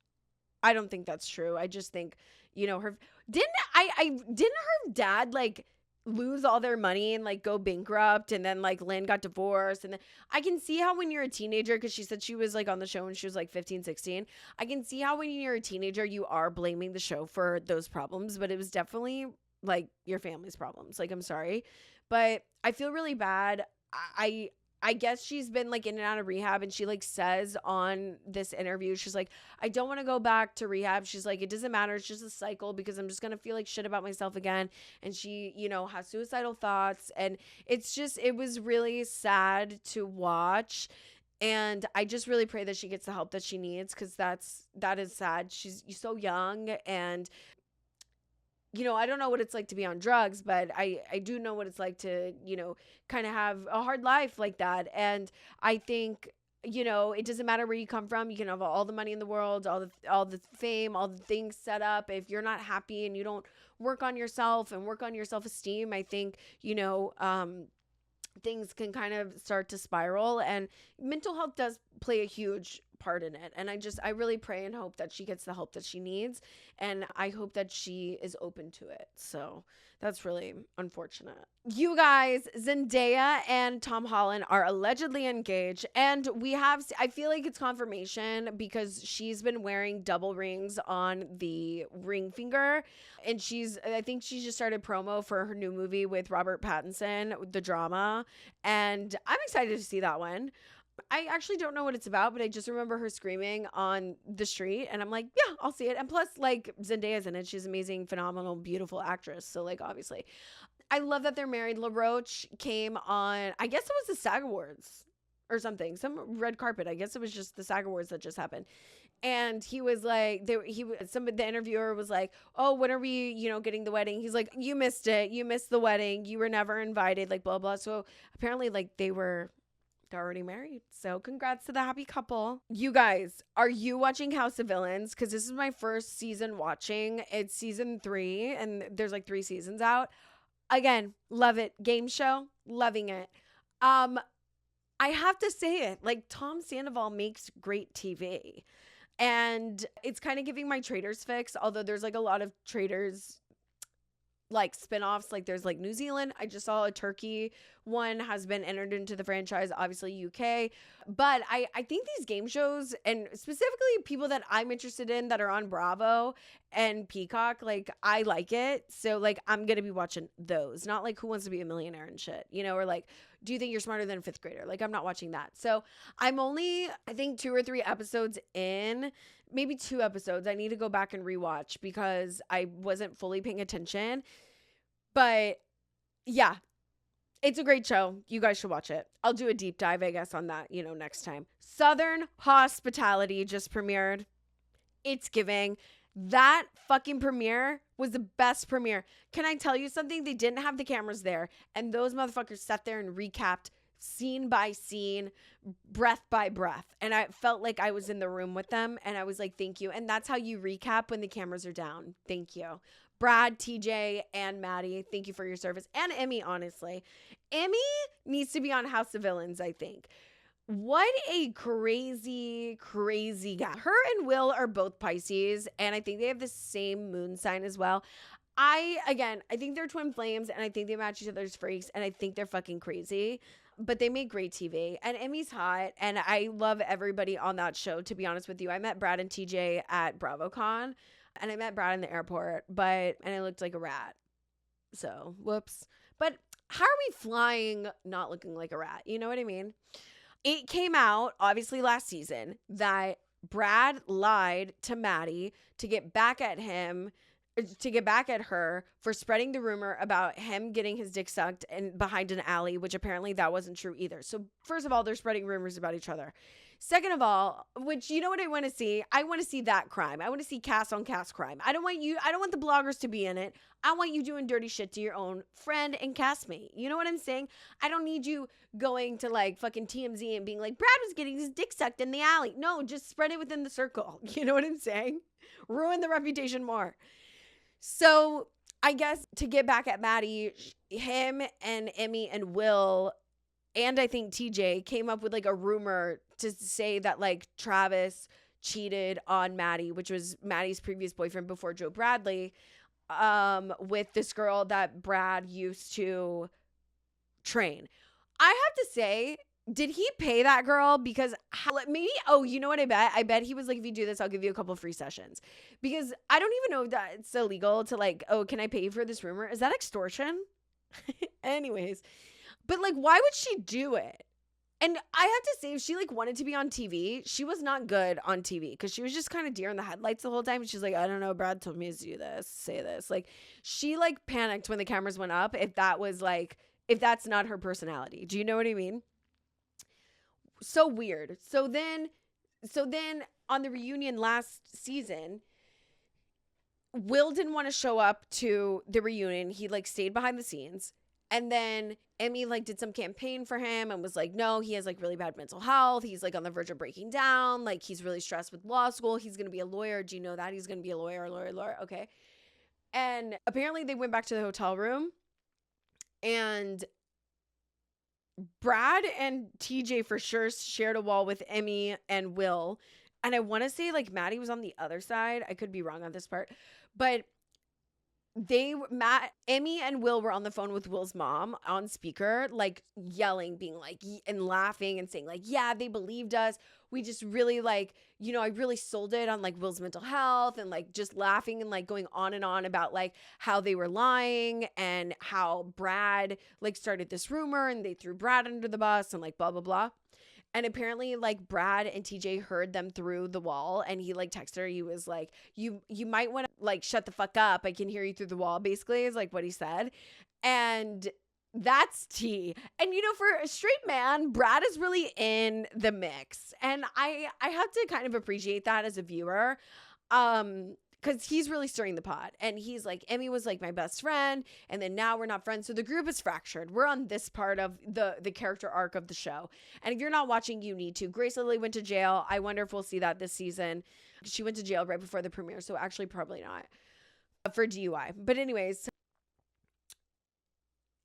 I don't think that's true. I just think, her didn't her dad like lose all their money and like go bankrupt, and then like Lynn got divorced, and then I can see how when you're a teenager, because she said she was like on the show when she was like 15, 16, I can see how when you're a teenager you are blaming the show for those problems, but it was definitely like your family's problems. Like, I'm sorry, but I feel really bad. I guess she's been like in and out of rehab, and she like says on this interview, she's like, I don't want to go back to rehab. She's like, it doesn't matter. It's just a cycle because I'm just going to feel like shit about myself again. And she, has suicidal thoughts. And it was really sad to watch. And I just really pray that she gets the help that she needs, because that is sad. She's so young, and I don't know what it's like to be on drugs, but I do know what it's like to, kind of have a hard life like that. And I think, it doesn't matter where you come from. You can have all the money in the world, all the fame, all the things set up. If you're not happy and you don't work on yourself and work on your self-esteem, I think, things can kind of start to spiral, and mental health does play a huge part in it. And I really pray and hope that she gets the help that she needs, and I hope that she is open to it. So that's really unfortunate. You guys, Zendaya and Tom Holland are allegedly engaged, and I feel like it's confirmation because she's been wearing double rings on the ring finger, and I think she just started promo for her new movie with Robert Pattinson, The Drama, and I'm excited to see that one. I actually don't know what it's about, but I just remember her screaming on the street, and I'm like, yeah, I'll see it. And plus, like, Zendaya's in it. She's an amazing, phenomenal, beautiful actress. So, like, obviously. I love that they're married. LaRoche came on, I guess it was the SAG Awards or something, some red carpet. I guess it was just the SAG Awards that just happened. And he was like, the interviewer was like, oh, when are we, getting the wedding? He's like, you missed it. You missed the wedding. You were never invited, like, blah, blah. So apparently, like, they're already married. So congrats to the happy couple. You guys, are you watching House of Villains? Because this is my first season watching. It's season 3, and there's like 3 seasons out. Again, love it. Game show, loving it. I have to say it, like, Tom Sandoval makes great TV. And it's kind of giving my Traders fix, although there's like a lot of Traders like spinoffs. Like there's like New Zealand. I just saw a Turkey one has been entered into the franchise, obviously UK. But I think these game shows, and specifically people that I'm interested in that are on Bravo and Peacock, like I like it. So like I'm going to be watching those, not like Who Wants to Be a Millionaire and shit, or like, do you think you're smarter than a 5th grader? Like I'm not watching that. So I'm only, I think 2 or 3 episodes in, maybe 2 episodes. I need to go back and rewatch because I wasn't fully paying attention. But yeah, it's a great show. You guys should watch it. I'll do a deep dive, I guess, on that, next time. Southern Hospitality just premiered. It's giving. That fucking premiere was the best premiere. Can I tell you something? They didn't have the cameras there, and those motherfuckers sat there and recapped scene by scene, breath by breath. And I felt like I was in the room with them, and I was like, thank you. And that's how you recap when the cameras are down. Thank you. Brad, TJ, and Maddie, thank you for your service. And Emmy, honestly. Emmy needs to be on House of Villains, I think. What a crazy, crazy guy. Her and Will are both Pisces, and I think they have the same moon sign as well. I think they're twin flames, and I think they match each other's freaks, and I think they're fucking crazy. But they make great TV, and Emmy's hot, and I love everybody on that show, to be honest with you. I met Brad and TJ at BravoCon, and I met Brad in the airport, and I looked like a rat. So, whoops. But how are we flying not looking like a rat? You know what I mean? It came out, obviously, last season that Brad lied to Maddie to get back at her for spreading the rumor about him getting his dick sucked and behind an alley, which apparently that wasn't true either. So first of all, they're spreading rumors about each other. Second of all, which you know what I want to see? I want to see that crime. I want to see cast on cast crime. I don't want the bloggers to be in it. I want you doing dirty shit to your own friend and castmate. You know what I'm saying? I don't need you going to like fucking TMZ and being like, Brad was getting his dick sucked in the alley. No, just spread it within the circle. You know what I'm saying? Ruin the reputation more. So I guess to get back at Maddie, him and Emmy and Will, and I think TJ came up with like a rumor to say that like Travis cheated on Maddie, which was Maddie's previous boyfriend before Joe Bradley, with this girl that Brad used to train. I have to say, did he pay that girl? Because you know what I bet? I bet he was like, if you do this, I'll give you a couple of free sessions. Because I don't even know if that's illegal to like, oh, can I pay you for this rumor? Is that extortion? Anyways, but like, why would she do it? And I have to say, if she like wanted to be on TV, she was not good on TV because she was just kind of deer in the headlights the whole time. She's like, I don't know, Brad told me to do this, say this. Like she like panicked when the cameras went up if that's not her personality. Do you know what I mean? So weird. So then on the reunion last season, Will didn't want to show up to the reunion. He like stayed behind the scenes. And then Emmy like did some campaign for him and was like, no, he has like really bad mental health. He's like on the verge of breaking down. Like he's really stressed with law school. He's going to be a lawyer. Do you know that? He's going to be a lawyer. Okay. And apparently they went back to the hotel room, and Brad and TJ for sure shared a wall with Emmy and Will. And I want to say like Maddie was on the other side. I could be wrong on this part, but Emmy and Will were on the phone with Will's mom on speaker, like yelling, being like, and laughing and saying like, yeah, they believed us. We just really like, I really sold it on like Will's mental health, and like just laughing and like going on and on about like how they were lying and how Brad like started this rumor and they threw Brad under the bus and like blah, blah, blah. And apparently, like, Brad and TJ heard them through the wall, and he, like, texted her. He was like, you might want to, like, shut the fuck up. I can hear you through the wall, basically, is, like, what he said. And that's tea. And, for a straight man, Brad is really in the mix. And I have to kind of appreciate that as a viewer. Because he's really stirring the pot. And he's like, Emmy was like my best friend, and then now we're not friends. So the group is fractured. We're on this part of the character arc of the show. And if you're not watching, you need to. Grace Lilly went to jail. I wonder if we'll see that this season. She went to jail right before the premiere, so actually probably not, for DUI. But anyways,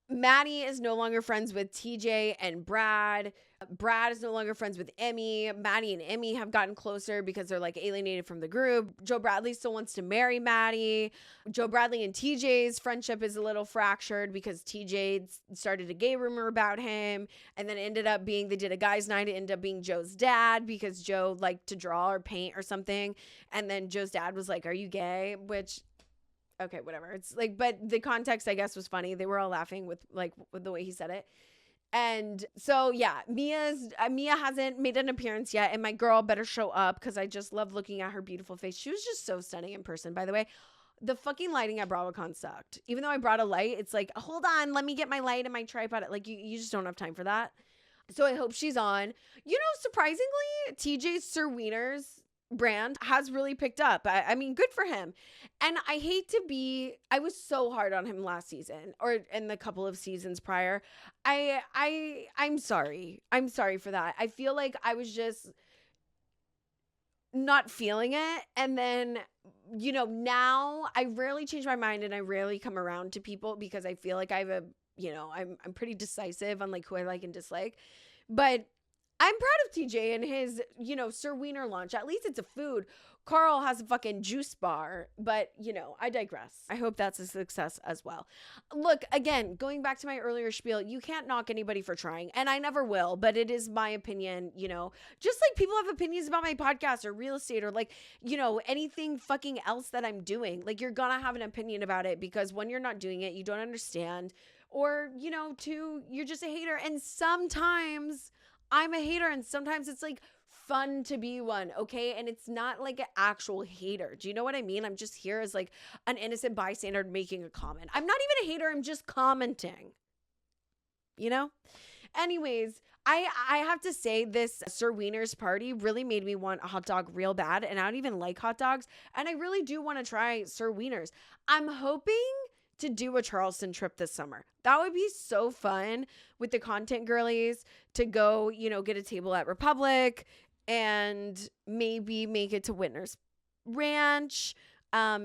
Maddie is no longer friends with TJ and Brad. Brad is no longer friends with Emmy. Maddie and Emmy have gotten closer because they're like alienated from the group. Joe Bradley still wants to marry Maddie. Joe Bradley and TJ's friendship is a little fractured because TJ started a gay rumor about him, and then ended up being, they did a guys' night. It ended up being Joe's dad because Joe liked to draw or paint or something. And then Joe's dad was like, are you gay? Which, okay, whatever. It's like, but the context, I guess, was funny. They were all laughing with the way he said it. And so, yeah, Mia hasn't made an appearance yet, and my girl better show up because I just love looking at her beautiful face. She was just so stunning in person, by the way. The fucking lighting at BravoCon sucked. Even though I brought a light, it's like, hold on, let me get my light and my tripod. Like, you just don't have time for that. So I hope she's on. Surprisingly, TJ Sir Wiener's brand has really picked up. I mean, good for him. And I was so hard on him last season, or in the couple of seasons prior. I'm sorry. I'm sorry for that. I feel like I was just not feeling it. And then, now I rarely change my mind, and I rarely come around to people because I feel like I have I'm pretty decisive on like who I like and dislike. But I'm proud of TJ and his, Sir Wiener launch. At least it's a food. Carl has a fucking juice bar, but, I digress. I hope that's a success as well. Look, again, going back to my earlier spiel, you can't knock anybody for trying, and I never will, but it is my opinion, just like people have opinions about my podcast or real estate or like, anything fucking else that I'm doing. Like, you're gonna have an opinion about it because when you're not doing it, you don't understand, or, two, you're just a hater. And sometimes I'm a hater, and sometimes it's like fun to be one, okay? And it's not like an actual hater. Do you know what I mean? I'm just here as like an innocent bystander making a comment. I'm not even a hater, I'm just commenting. Anyways, I have to say, this Sir Wiener's party really made me want a hot dog real bad, and I don't even like hot dogs, and I really do want to try Sir Wiener's. I'm hoping to do a Charleston trip this summer. That would be so fun with the content girlies to go, get a table at Republic and maybe make it to Whitner's Ranch,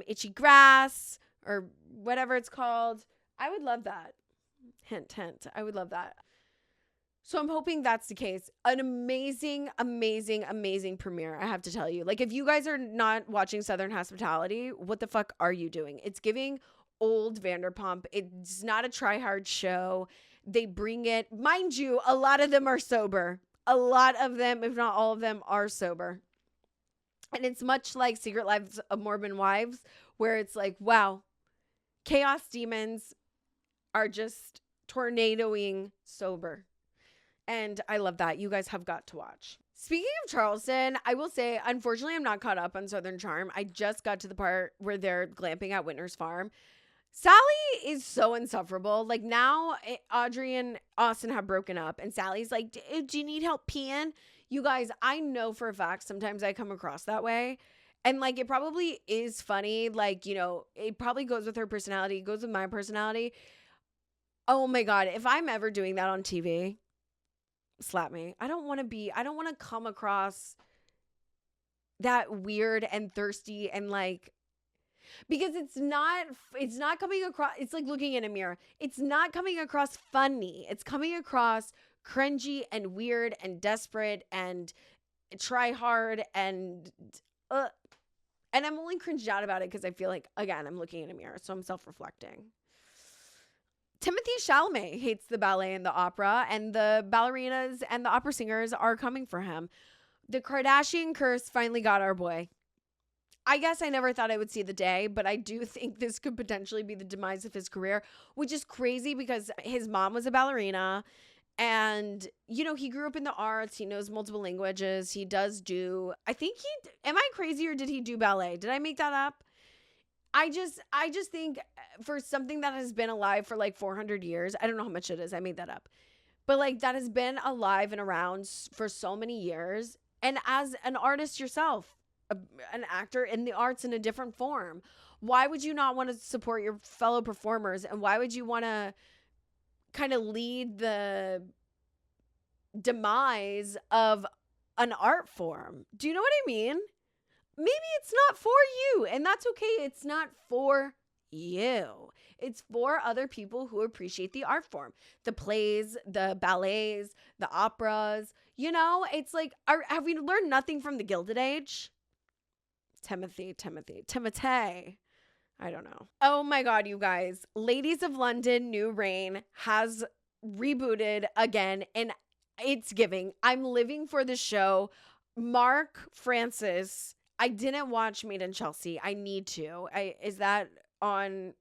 Itchy Grass, or whatever it's called. I would love that. Hint, hint. I would love that. So I'm hoping that's the case. An amazing, amazing, amazing premiere, I have to tell you. Like, if you guys are not watching Southern Hospitality, what the fuck are you doing? It's giving old Vanderpump. It's not a try-hard show. They bring it. Mind you, a lot of them are sober. A lot of them, if not all of them, are sober. And it's much like Secret Lives of Mormon Wives, where it's like, wow, chaos demons are just tornadoing sober. And I love that. You guys have got to watch. Speaking of Charleston, I will say, unfortunately, I'm not caught up on Southern Charm. I just got to the part where they're glamping at Whitner's Farm. Sally is so insufferable. Like now, Audrey and Austin have broken up, and Sally's like, "Do you need help peeing?" You guys, I know for a fact sometimes I come across that way. And like, it probably is funny. Like, it probably goes with her personality, it goes with my personality. Oh my God. If I'm ever doing that on TV, slap me. I don't want to come across that weird and thirsty and like, because it's not coming across, it's like looking in a mirror. It's not coming across funny. It's coming across cringy and weird and desperate and try hard and I'm only cringed out about it because I feel like, again, I'm looking in a mirror, so I'm self-reflecting. Timothy Chalamet hates the ballet and the opera, and the ballerinas and the opera singers are coming for him. The Kardashian curse finally got our boy. I guess I never thought I would see the day, but I do think this could potentially be the demise of his career, which is crazy because his mom was a ballerina and, he grew up in the arts. He knows multiple languages. He does do, am I crazy or did he do ballet? Did I make that up? I just think for something that has been alive for like 400 years, I don't know how much it is. I made that up. But like that has been alive and around for so many years. And as an artist yourself, an actor in the arts in a different form, why would you not want to support your fellow performers? And why would you want to kind of lead the demise of an art form? Do you know what I mean? Maybe it's not for you, and that's okay. It's not for you. It's for other people who appreciate the art form, the plays, the ballets, the operas. It's like, have we learned nothing from the Gilded Age? Timothy. I don't know. Oh my God, you guys. Ladies of London, New Reign has rebooted again, and it's giving. I'm living for the show. Mark Francis. I didn't watch Made in Chelsea. I need to. Is that on?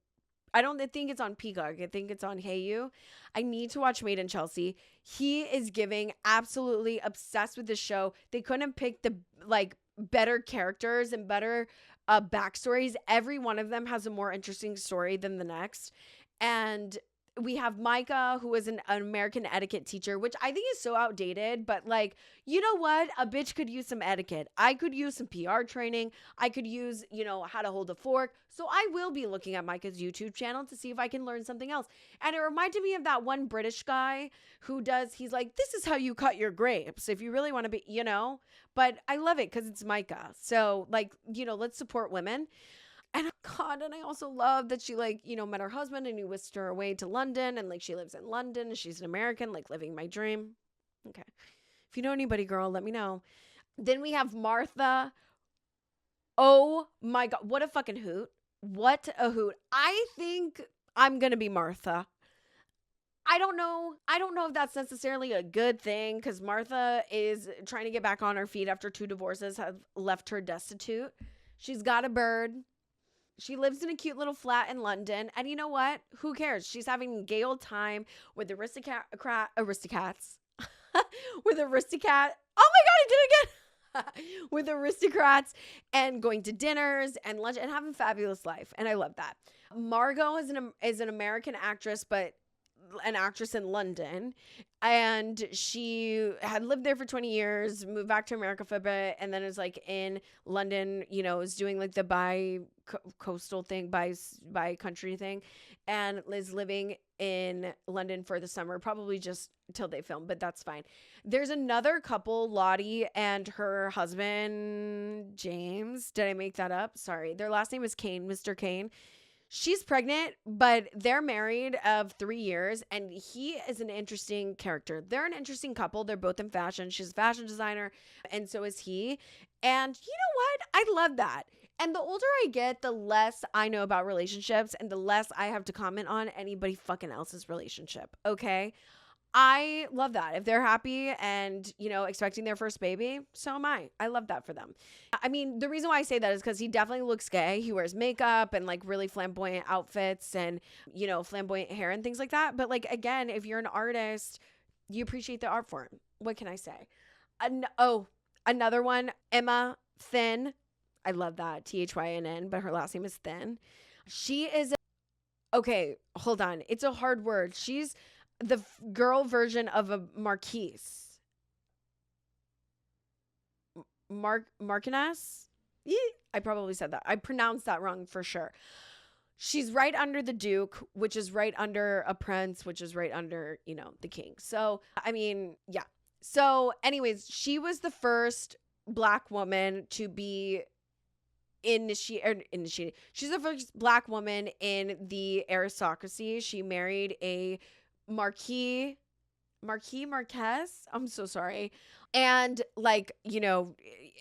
I don't think it's on Peacock. I think it's on Hey You. I need to watch Made in Chelsea. He is giving, absolutely obsessed with the show. They couldn't pick the better characters and better backstories. Every one of them has a more interesting story than the next. And we have Micah, who is an American etiquette teacher, which I think is so outdated. But you know what? A bitch could use some etiquette. I could use some PR training. I could use, how to hold a fork. So I will be looking at Micah's YouTube channel to see if I can learn something else. And it reminded me of that one British guy he's like, this is how you cut your grapes if you really want to be, But I love it because it's Micah. So let's support women. And God, and I also love that she met her husband and he whisked her away to London and she lives in London and she's an American, living my dream. Okay. If you know anybody, girl, let me know. Then we have Martha. Oh my God. What a fucking hoot. What a hoot. I think I'm going to be Martha. I don't know if that's necessarily a good thing because Martha is trying to get back on her feet after 2 divorces have left her destitute. She's got a bird. She lives in a cute little flat in London. And you know what? Who cares? She's having a gay old time with aristocrats. With aristocrat. Oh my God, I did it again. With aristocrats and going to dinners and lunch and having a fabulous life. And I love that. Margot is an American actress, but an actress in London, and she had lived there for 20 years, moved back to America for a bit, and then is in London, is doing the bi-coastal thing, bi-country thing, and is living in London for the summer, probably just till they film, but that's fine. There's another couple, Lottie and her husband, James. Did I make that up? Sorry. Their last name is Kane, Mr. Kane. She's pregnant, but they're married of 3 years, and he is an interesting character. They're an interesting couple. They're both in fashion. She's a fashion designer, and so is he. And you know what? I love that. And the older I get, the less I know about relationships, and the less I have to comment on anybody fucking else's relationship, okay? I love that. If they're happy and, expecting their first baby, so am I. I love that for them. I mean, the reason why I say that is because he definitely looks gay. He wears makeup and really flamboyant outfits and, flamboyant hair and things like that. But again, if you're an artist, you appreciate the art form. What can I say? Another one, Emma Thin. I love that. Thynn, but her last name is Thin. She is Okay, hold on. It's a hard word. She's the girl version of a Marquise. Marquise? I probably said that. I pronounced that wrong for sure. She's right under the Duke, which is right under a prince, which is right under, the king. So, I mean, yeah. So, anyways, she was the first Black woman to be initiated. She's the first Black woman in the aristocracy. She married a Marquis Marquez. I'm so sorry. And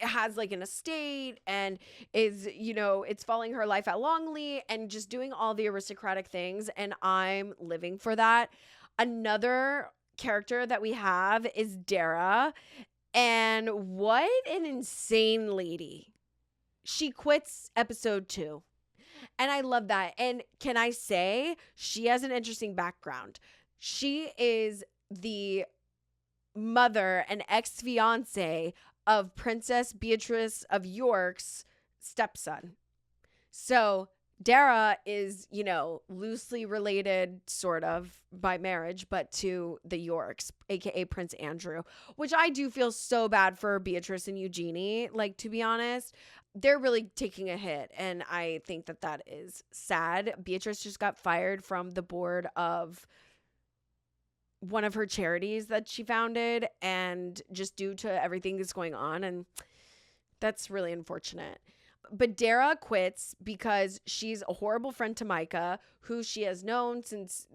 has like an estate and is, it's following her life at Longley and just doing all the aristocratic things. And I'm living for that. Another character that we have is Dara. And what an insane lady. She quits episode 2. And I love that. And can I say, she has an interesting background. She is the mother and ex-fiance of Princess Beatrice of York's stepson. So Dara is, loosely related sort of by marriage, but to the Yorks, aka Prince Andrew, which I do feel so bad for Beatrice and Eugenie. Like, to be honest, they're really taking a hit. And I think that is sad. Beatrice just got fired from the board of one of her charities that she founded, and just due to everything that's going on, and that's really unfortunate. But Dara quits because she's a horrible friend to Micah, who she has known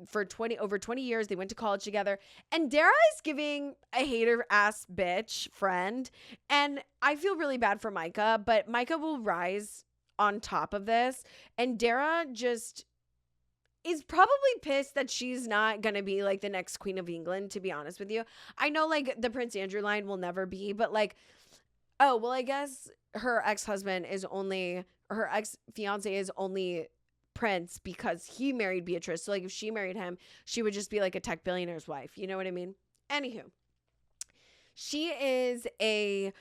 for over 20 years. They went to college together, and Dara is giving a hater ass bitch friend, and I feel really bad for Micah, but Micah will rise on top of this, and Dara just is probably pissed that she's not going to be like the next Queen of England, to be honest with you. I know like the Prince Andrew line will never be, but like, oh, well, I guess her ex-fiance is only Prince because he married Beatrice. So like if she married him, she would just be like a tech billionaire's wife. You know what I mean? Anywho, she is an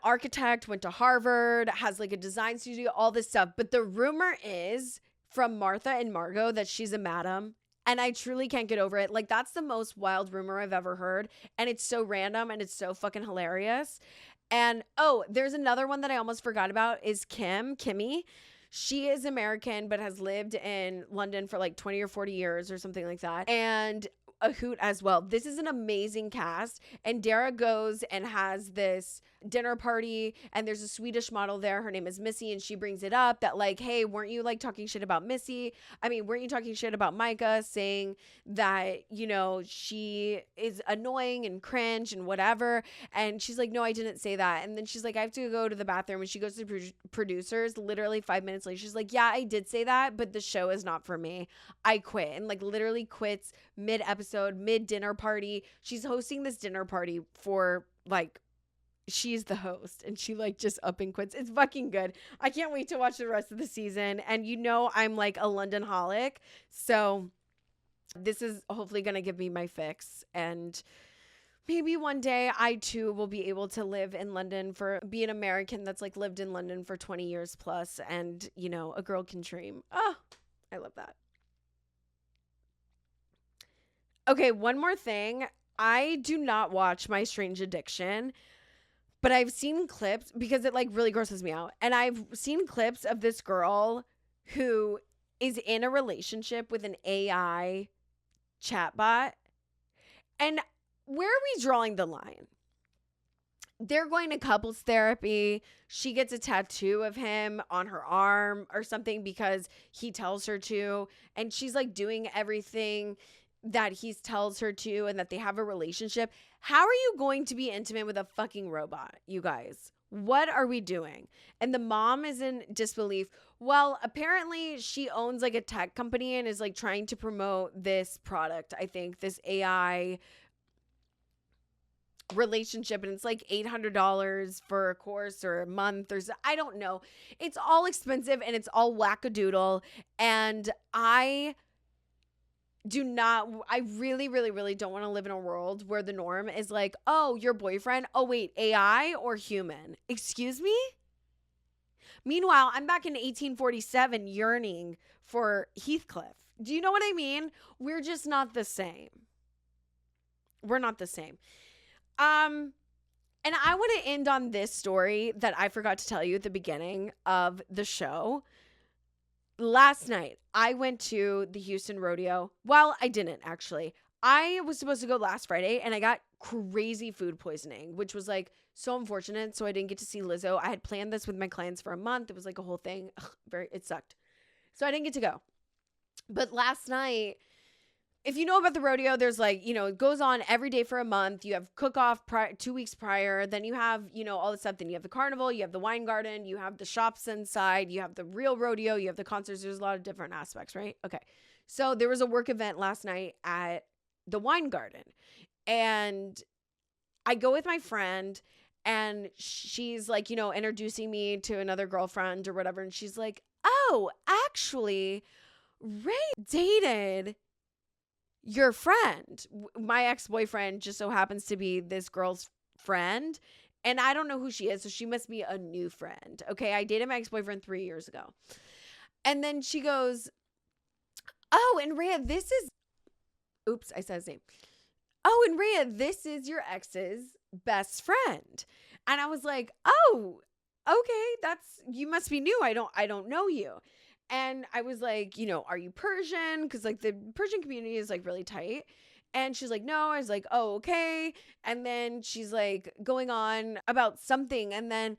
architect, went to Harvard, has like a design studio, all this stuff. But the rumor is from Martha and Margot that she's a madam. And I truly can't get over it. Like, that's the most wild rumor I've ever heard. And it's so random and it's so fucking hilarious. And there's another one that I almost forgot about is Kimmy. She is American, but has lived in London for like 20 or 40 years or something like that. And a hoot as well. This is an amazing cast. And Dara goes and has this dinner party, and there's a Swedish model there. Her name is Missy, and she brings it up that like, hey, weren't you like talking shit about Missy? I mean, weren't you talking shit about Micah, saying that, she is annoying and cringe and whatever? And she's like, no, I didn't say that. And then she's like, I have to go to the bathroom. And she goes to the producers literally 5 minutes later. She's like, yeah, I did say that, but the show is not for me. I quit. And like literally quits mid-episode, mid-dinner party. She's hosting this dinner party for like, she's the host, and she like just up and quits. It's fucking good. I can't wait to watch the rest of the season. And I'm like a London holic, so this is hopefully gonna give me my fix. And maybe one day I too will be able to live in London, be an American that's like lived in London for 20 years plus, and a girl can dream. Oh, I love that. Okay, one more thing. I do not watch My Strange Addiction, but I've seen clips because it like really grosses me out. And I've seen clips of this girl who is in a relationship with an AI chatbot. And where are we drawing the line? They're going to couples therapy. She gets a tattoo of him on her arm or something because he tells her to. And she's like doing everything that he tells her to, and that they have a relationship. How are you going to be intimate with a fucking robot, you guys? What are we doing? And the mom is in disbelief. Well, apparently she owns like a tech company and is like trying to promote this product. I think this AI relationship, and it's like $800 for a course or a month or so. I don't know. It's all expensive and it's all wackadoodle. And I really, really, really don't want to live in a world where the norm is like, oh, your boyfriend, oh wait, AI or human? Excuse me? Meanwhile, I'm back in 1847 yearning for Heathcliff. Do you know what I mean? We're just not the same. We're not the same. And I want to end on this story that I forgot to tell you at the beginning of the show. Last night, I went to the Houston rodeo. Well, I didn't actually. I was supposed to go last Friday and I got crazy food poisoning, which was like so unfortunate. So I didn't get to see Lizzo. I had planned this with my clients for a month. It was like a whole thing. It sucked. So I didn't get to go. But last night, if you know about the rodeo, there's like, it goes on every day for a month. You have cook-off 2 weeks prior. Then you have, all the stuff. Then you have the carnival. You have the wine garden. You have the shops inside. You have the real rodeo. You have the concerts. There's a lot of different aspects, right? Okay. So there was a work event last night at the wine garden. And I go with my friend and she's like, introducing me to another girlfriend or whatever. And she's like, oh, actually, Ray dated your friend. My ex-boyfriend just so happens to be this girl's friend. And I don't know who she is. So she must be a new friend. Okay. I dated my ex-boyfriend 3 years ago. And then she goes, oh, and Rhea, this is, oops, I said his name. Oh, and Rhea, this is your ex's best friend. And I was like, oh, okay. You must be new. I don't know you. And I was like, are you Persian? Because like the Persian community is like really tight. And she's like, no. I was like, oh, okay. And then she's like going on about something. And then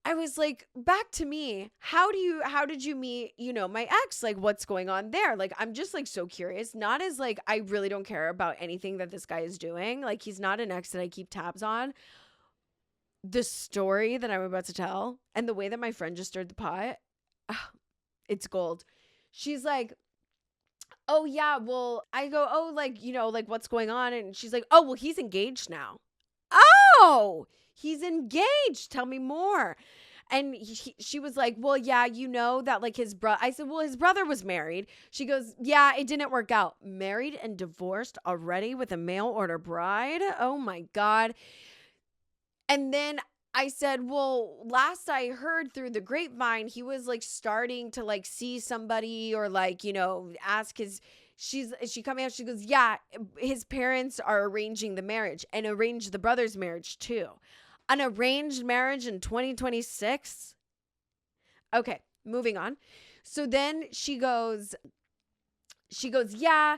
I was like, back to me. How did you meet, my ex? Like, what's going on there? Like, I'm just like so curious. Not as like, I really don't care about anything that this guy is doing. Like, he's not an ex that I keep tabs on. The story that I'm about to tell and the way that my friend just stirred the pot, it's gold. She's like, oh yeah, well, I go, oh, like, like what's going on? And she's like, oh, well, he's engaged now. Oh, he's engaged. Tell me more. And she was like, well, yeah, that like his brother. I said, well, his brother was married. She goes, yeah, it didn't work out. Married and divorced already with a mail order bride. Oh my God. And then I said, well, last I heard through the grapevine, he was like starting to like see somebody or like, ask she coming out. She goes, yeah, his parents are arranging the marriage and arranged the brother's marriage too. An arranged marriage in 2026. Okay, moving on. So then she goes, yeah,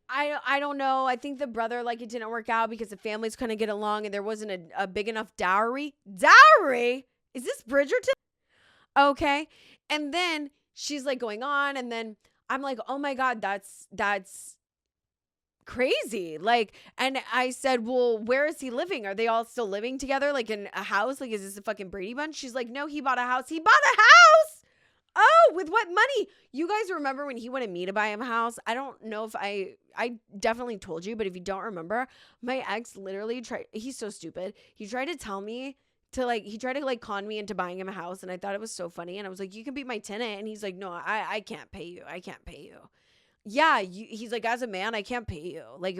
I don't know. I think the brother, like, it didn't work out because the families couldn't get along and there wasn't a big enough dowry. Dowry? Is this Bridgerton? Okay. And then she's like going on and then I'm like, oh my God, that's crazy. Like, and I said, well, where is he living? Are they all still living together? Like in a house? Like, is this a fucking Brady Bunch? She's like, no, he bought a house. He bought a house. Oh, with what money? You guys remember when he wanted me to buy him a house? I don't know if I definitely told you, but if you don't remember, my ex literally he's so stupid. He tried to tell me he tried to like con me into buying him a house. And I thought it was so funny. And I was like, you can be my tenant. And he's like, no, I can't pay you. I can't pay you. Yeah. He's like, as a man, I can't pay you. Like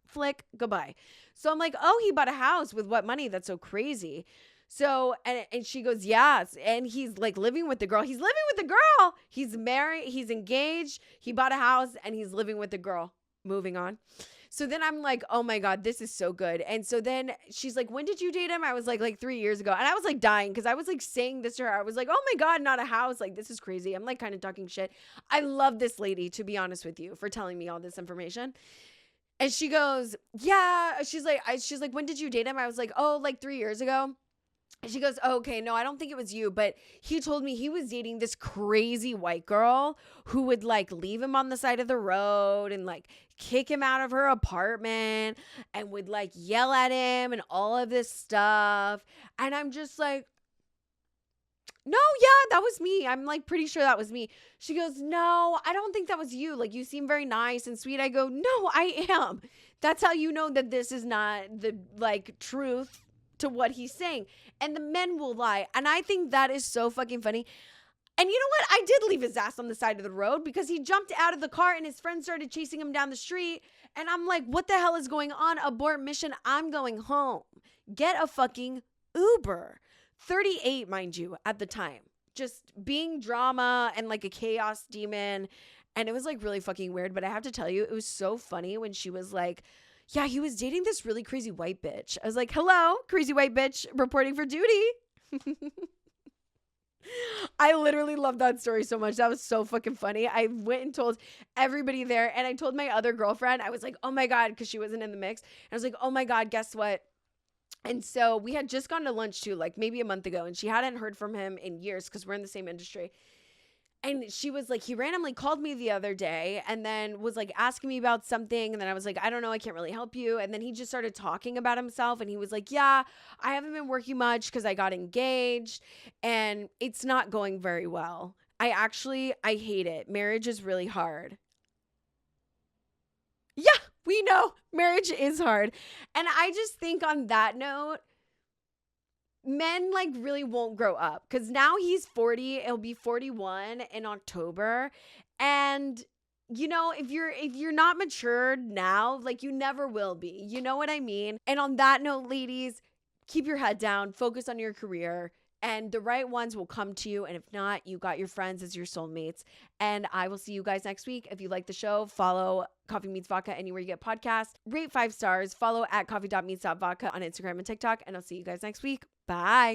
flick, goodbye. So I'm like, oh, he bought a house with what money? That's so crazy. So, and she goes, yes. And he's like living with the girl. He's living with the girl. He's married. He's engaged. He bought a house and he's living with the girl. Moving on. So then I'm like, oh my God, this is so good. And so then she's like, when did you date him? I was like 3 years ago. And I was like dying because I was like saying this to her. I was like, oh my God, not a house. Like, this is crazy. I'm like kind of talking shit. I love this lady, to be honest with you, for telling me all this information. And she goes, yeah. She's like, when did you date him? I was like, oh, like 3 years ago. And she goes, oh, okay, no, I don't think it was you, but he told me he was dating this crazy white girl who would like leave him on the side of the road and like kick him out of her apartment and would like yell at him and all of this stuff. And I'm just like, no, yeah, that was me. I'm like pretty sure that was me. She goes, no, I don't think that was you. Like, you seem very nice and sweet. I go, no, I am. That's how you know that this is not the like truth to what he's saying. And the men will lie. And I think that is so fucking funny. And you know what? I did leave his ass on the side of the road because he jumped out of the car and his friend started chasing him down the street. And I'm like, what the hell is going on? Abort mission. I'm going home. Get a fucking Uber. 38, mind you, at the time. Just being drama and like a chaos demon. And it was like really fucking weird. But I have to tell you, it was so funny when she was like, yeah, he was dating this really crazy white bitch. I was like, hello, crazy white bitch reporting for duty. I literally love that story so much. That was so fucking funny. I went and told everybody there. And I told my other girlfriend, I was like, oh my God, because she wasn't in the mix. And I was like, oh my God, guess what? And so we had just gone to lunch too, like maybe a month ago. And she hadn't heard from him in years because we're in the same industry. And she was like, he randomly called me the other day and then was like asking me about something. And then I was like, I don't know, I can't really help you. And then he just started talking about himself. And he was like, yeah, I haven't been working much because I got engaged and it's not going very well. I hate it. Marriage is really hard. Yeah, we know marriage is hard. And I just think on that note, men like really won't grow up because now he's 40. He'll be 41 in October. And you know, if you're not matured now, like you never will be. You know what I mean? And on that note, ladies, keep your head down, focus on your career, and the right ones will come to you. And if not, you got your friends as your soulmates. And I will see you guys next week. If you like the show, follow Coffee Meets Vodka anywhere you get podcasts. Rate 5 stars. Follow at coffee.meets.vodka on Instagram and TikTok. And I'll see you guys next week. Bye.